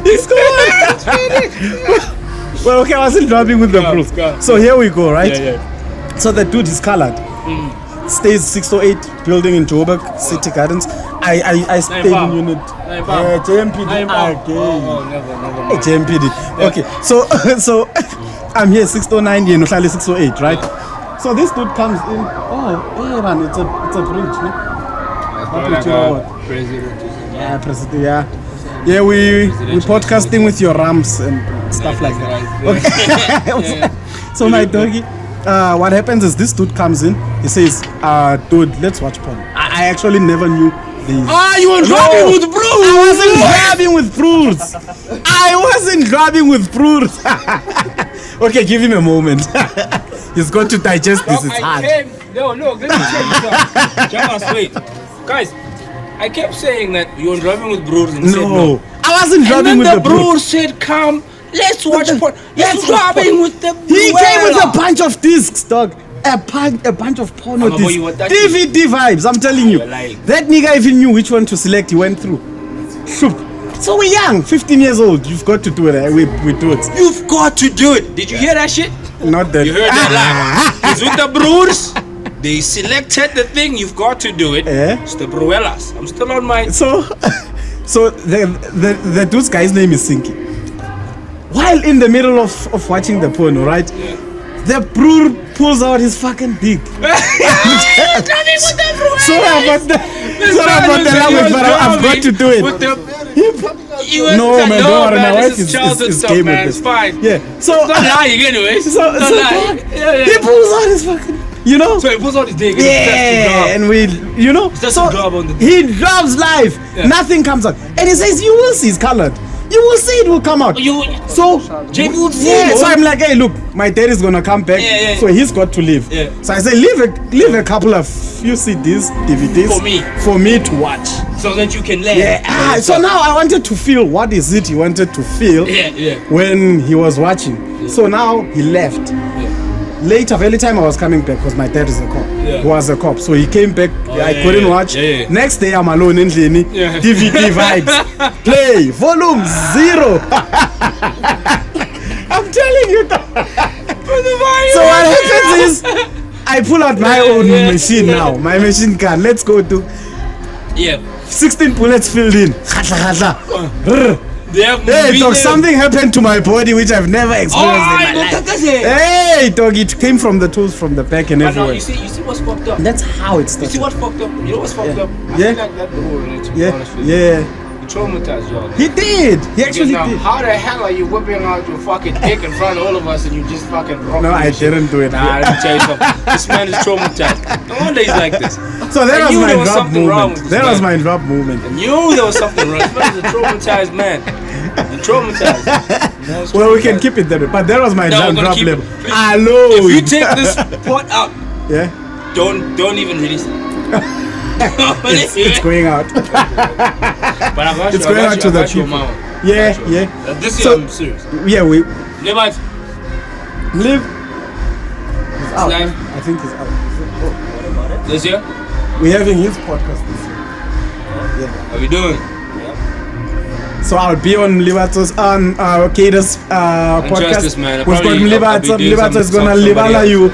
B: It's gone. Well, okay, I wasn't drumming with the
D: Go,
B: brutes.
D: go.
B: So here we go, right?
D: Yeah.
B: So the dude is colored. Stays 608 building in Joburg, City Gardens. I stayed
D: Pound.
B: in unit.
D: Pound.
B: JMPD.
D: Oh, never.
B: JMPD. Okay, so I'm here 609 and Uhlali 608, right? So this dude comes in. Oh, hey man, it's a bridge, no? Yeah, president. Yeah, we podcasting with your rams and stuff like that. Okay. So my doggy, what happens is this dude comes in. He says, "Dude, let's watch porn." I actually never knew this.
D: You were driving with Bruce.
B: I wasn't driving with Bruce. I wasn't driving with Bruce. Okay, give him a moment. He's got to digest this. It's hard.
D: No, let me tell you something. Just wait. Guys, I kept saying that you were driving with Bruce and said no.
B: I wasn't
D: And
B: driving
D: then
B: with
D: the
B: the Bruce.
D: Bruce said, come, let's watch porn.
B: let's
D: He's
B: watch
D: driving with the
B: He came with a
D: Bruella.
B: bunch of discs, dog. A bunch of porno
D: I'm a boy,
B: discs.
D: you were that
B: DVD vibes, I'm telling you.
D: You're lying.
B: That nigga even knew which one to select. He went through. Shoop. So we're young, 15 years old. You've got to do it. We do it.
D: You've got to do it. Did you hear that shit?
B: Not that.
D: You heard that line. It's with the Bruce. They selected the thing. You've got to do it.
B: Eh?
D: It's the Bruellas. I'm still on my...
B: So the dude's guy's name is Sinky. While in the middle of watching the porno, right?
D: Yeah.
B: The brewer pulls out his fucking dick. Sorry about the language, but I've got to do it. No, man, don't worry. My wife is game with this.
D: It's fine.
B: Yeah. So
D: It's not lying anyways.
B: so
D: It's not lying.
B: he pulls out his fucking, you know.
D: So he pulls out his dick.
B: Yeah, and we, you know,
D: Just
B: so
D: to grab on the
B: he drops live.
D: Yeah.
B: Nothing comes out, and he says, "You will see, it's colored. You will see, it will come out." So
D: Jay would see.
B: yeah, so I'm like, hey, look, my dad is gonna come back,
D: Yeah.
B: so he's got to leave.
D: Yeah.
B: So I say, leave a couple of few CDs, DVDs for me to watch.
D: So that you can learn.
B: Yeah. So now I wanted to feel what is it he wanted to feel
D: Yeah.
B: when he was watching. So now he left. Later, every time I was coming back, because my dad is a cop.
D: Yeah.
B: He was a cop, so he came back. I couldn't watch.
D: Yeah.
B: Next day, I'm alone in Leni.
D: Yeah.
B: DVD vibes. Play volume 0. I'm telling you that. So what happens is, I pull out my own machine now. My machine gun. Let's go to
D: Yeah.
B: 16 bullets filled in. Rrr.
D: They have
B: Hey,
D: movies
B: dog,
D: there.
B: something happened to my body which I've never experienced in my life.
D: That's it.
B: Hey, dog, it came from the tools from the back and
D: But now
B: everywhere.
D: you see what's fucked up.
B: That's how it
D: You see
B: started.
D: what's fucked up? You know what's fucked
B: Yeah.
D: up? I
B: Yeah.
D: feel like that rule, to be honest with you.
B: Yeah.
D: He traumatized y'all.
B: He did. He actually
F: Now,
B: did.
F: how the hell are you whipping out your fucking dick in front of all of us and you just fucking rock?
B: No, I didn't do it.
D: Nah, let me tell you something. This man is traumatized. No wonder he's like this.
B: So that
D: I
B: was
D: knew
B: my
D: there was
B: drop
D: something wrong
B: movement.
D: with this
B: That was
D: man.
B: my drop movement.
D: I knew there was something wrong. This man is a traumatized man. The traumatized.
B: Well, we can keep it there, but that was my
D: No, we're gonna
B: drop
D: keep
B: level.
D: it.
B: Alone.
D: If you take this pot out,
B: Yeah,
D: don't even release it.
B: it's going out.
D: But I got
B: It's
D: you,
B: going
D: I got
B: out
D: you,
B: to
D: I
B: the
D: got you,
B: people.
D: mama.
B: Yeah,
D: Got you.
B: yeah.
D: This year
B: So-
D: I'm serious.
B: Yeah, we
D: Never.
B: live. He's out.
D: live.
B: I think he's out.
D: This year?
B: We're having his podcast this year.
D: How we doing?
B: So I'll be on Libato's on Kada's podcast.
D: Trust this man.
B: We've got Libato. Libato is gonna libala you,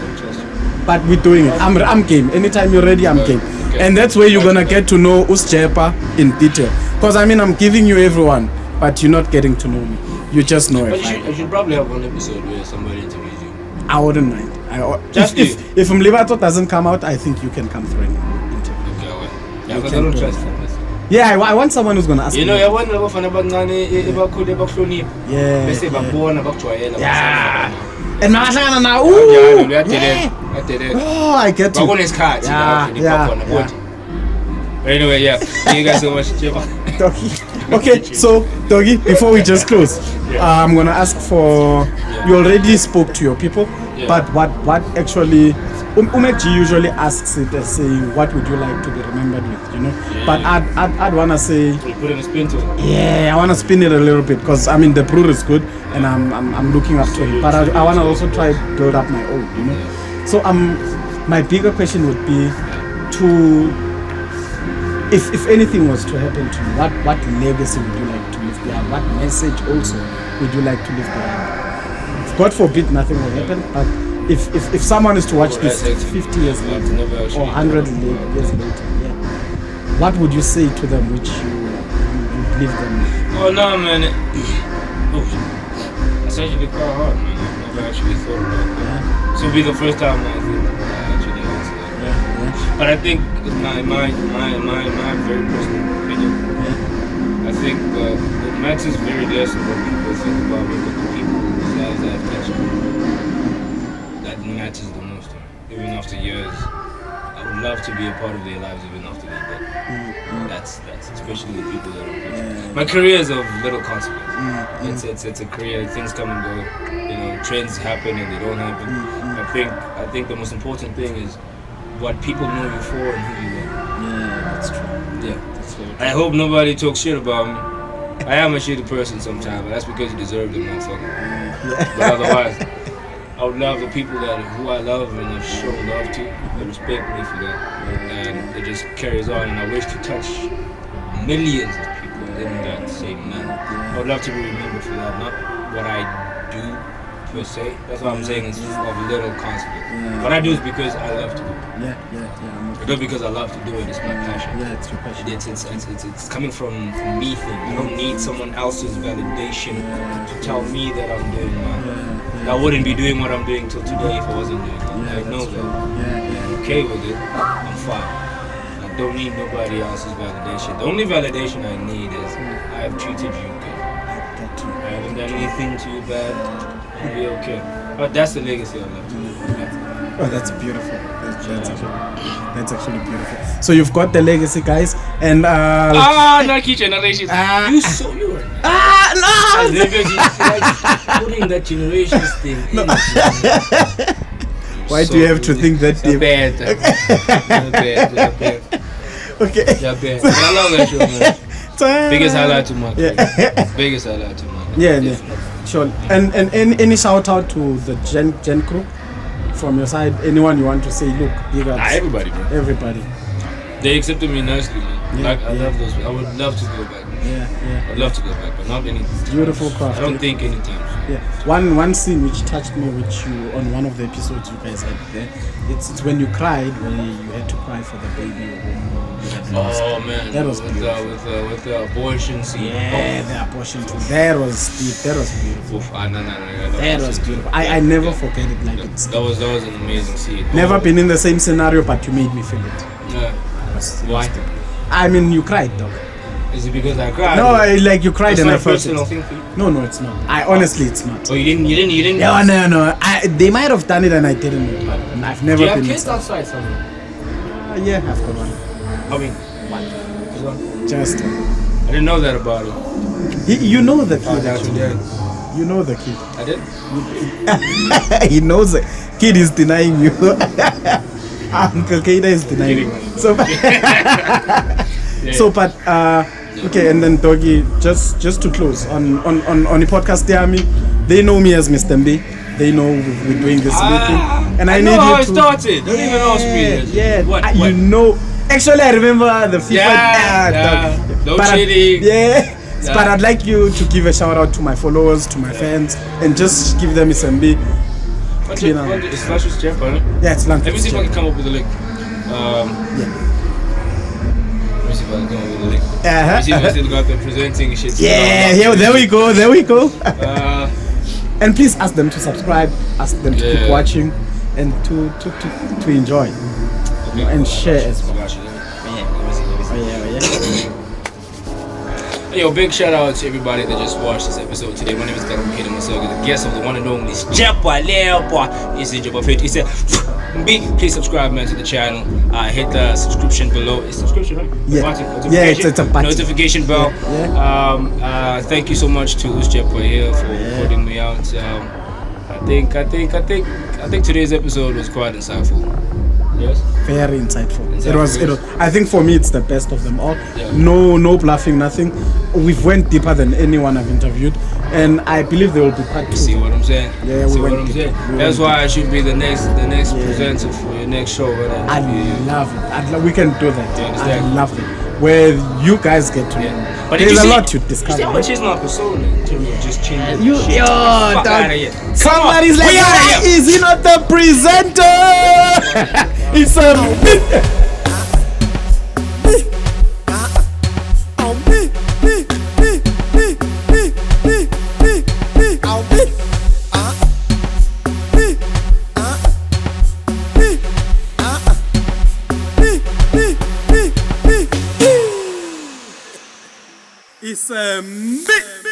B: but we're doing it. I'm game. Anytime you're ready, I'm game.
D: Okay.
B: And that's where you're gonna get to know Sjepa in detail. Because I mean, I'm giving you everyone, but you're not getting to know me. You just know
D: But
B: it.
D: you should probably have one episode where somebody interviews you.
B: I wouldn't mind.
D: Just
B: if Libato doesn't come out, I think you can come through and interview.
D: Okay, well. Yeah,
B: You
D: because I
B: can
D: don't
B: do
D: trust
B: it.
D: him.
B: Yeah, I want someone who's gonna ask
D: You
B: me.
D: know, yabona abafana abancane ebakhulu ebakuhlonipha
B: Yeah,
D: bese
B: yeah.
D: babona bakujwayela.
B: Yeah. And mahlangana na
D: Kanjalo,
B: ooh.
D: uyadelela. Uyadelela.
B: Oh, I get you.
D: Bakunesikhathi la
B: Yeah,
D: bakhona
B: yeah.
D: body. Anyway, yeah. Thank you guys so much. Sjepa.
B: Doggy. Okay, so Doggy, before we just close, I'm gonna ask for. You already spoke to your people, but what actually? Umekji usually asks it as saying, "What would you like to be remembered with?" You know, but I'd wanna say,
D: Put in a spin to it.
B: yeah, I wanna spin it a little bit because I mean the brewer is good and I'm looking up to him, but I wanna also try build up my own. You know, so my bigger question would be to. If anything was to happen to you, what legacy would you like to leave behind? What message also would you like to leave behind? God forbid nothing will happen, but if someone is to watch this 50 years later or 100 years later, what would you say to them which you leave them with?
D: Oh no, man. It's actually quite hard, man. I've never actually thought about that. This will be the first time I think I actually answer that. But I think my very personal opinion, I think it matters very less of what people think about me, but the people whose lives I've touched. That matters the most. Even after years, I would love to be a part of their lives even after they're dead. That's especially the people that are close. My career is of little consequence. It's a career. Things come and go. You know, trends happen and they don't happen. I think the most important thing is what people know you for and who you are.
B: Yeah, that's true.
D: Yeah, that's very true. I hope nobody talks shit about me. I am a shitty person sometimes, but that's because you deserve it, motherfucker. But otherwise, I would love the people who I love and have shown love to. They respect me for that, and it just carries on. And I wish to touch millions of people in that same manner. I would love to be remembered for that, not what I do per se. That's what I'm saying. It's of little consequence. What I do is because I love to do it. Not because I love to do it. It's my passion.
B: Yeah, it's your passion.
D: It's coming from me thing. I don't need someone else's validation to tell me that I'm doing mine. I wouldn't be doing what I'm doing till today if I wasn't doing it. I know that. I'm okay with it. I'm fine. I don't need nobody else's validation. The only validation I need is I have treated you good. I haven't done anything to you bad. I'll be okay. But that's the legacy I love to live.
B: Oh, that's beautiful. That's actually beautiful. So you've got the legacy, guys, and
D: not key generation. You were.
B: No.
D: Putting that generations thing in.
B: Why do you have to think that deep?
D: Bad.
B: Okay.
D: I love that show, man. Biggest highlight to my Biggest highlight to my
B: Yeah. Sure. And any shout out to the Gen crew from your side? Anyone you want to say? Look, big ups.
D: Everybody, bro.
B: Everybody.
D: They accepted me nicely, man. I love those. I would love to go back. I'd love to go back, but not any.
B: Beautiful craft.
D: I don't think anytime.
B: Yeah. One scene which touched me, which you on one of the episodes you guys had there. It's when you cried, when you had to cry for the baby you had lost.
D: Oh man,
B: that was
D: with the abortion scene.
B: Yeah, the abortion scene. That was deep. That was beautiful.
D: No.
B: That was beautiful. I never forget it. Like it's.
D: That was an amazing scene.
B: Never been in the same scenario, but you made me feel it.
D: Yeah. Why?
B: I mean, you cried, dog.
D: Is it because I cried?
B: No, like you cried and I felt it.
D: Personal thing for you?
B: No, it's not. Honestly, it's not.
D: Oh, you didn't?
B: No. They might have done it and I didn't know. But I've never
D: Do you have
B: been.
D: kids outside somewhere?
B: Yeah, I've got one.
D: I mean, one.
B: Just.
D: I didn't know that about him.
B: You know the kid.
D: Actually.
B: You know the kid.
D: I did.
B: He knows the kid is denying you. Uncle Keita is denying you. So, but okay, and then Doggy, just to close on the podcast, they know me as Mr. Mb. They know we're doing this meeting, and I need you to.
D: How it started. Don't even ask me.
B: Yeah.
D: What?
B: You know. Actually, I remember the FIFA.
D: No cheating.
B: Yeah. But I'd like you to give a shout out to my followers, to my fans, and just give them Mr. Mb.
D: It's lunch with Sjepa, right?
B: Yeah, it's lunch.
D: Let me see if I can come up with a link. Let me see if I can come up with a link. Let me see if I still got the presenting shit.
B: Yeah, there we go. And please ask them to subscribe, ask them to keep watching, and to enjoy. And share as well.
F: Yo, big shout out to everybody that just watched this episode today. My name is Karabo Maseko, the guest of the one and only Sjepa. It's Sjepa Fit. He said, please subscribe, man, to the channel. Hit the subscription below. It's subscription, right?
B: Yeah.
F: Button,
B: Yeah, it's a button.
F: notification bell.
B: Yeah.
F: Thank you so much to Sjepa here for putting me out. I think today's episode was quite insightful. Yes.
B: Very insightful.
F: Exactly.
B: It was. I think for me, it's the best of them all.
F: Yeah.
B: No bluffing, nothing. We've went deeper than anyone I've interviewed, and I believe there will be part 2.
F: See what I'm saying?
B: Yeah,
F: See
B: we
F: what
B: went
F: I'm
B: deep.
F: saying?
B: We
F: That's
B: went
F: why I should be the next presenter for your next show.
B: I love it. We can do that.
F: You
B: I
F: understand?
B: love it. Where you guys get to.
F: But did
B: There's
F: you
B: a
F: see-
B: lot to
F: You see
B: discover.
F: how much is my persona in terms of just changing
B: You-
F: shit?
B: yo,
F: Fuck
B: dog.
F: outta here.
B: Somebody's like,
F: We outta
B: why
F: here.
B: is he not the presenter? It's a It's a mix.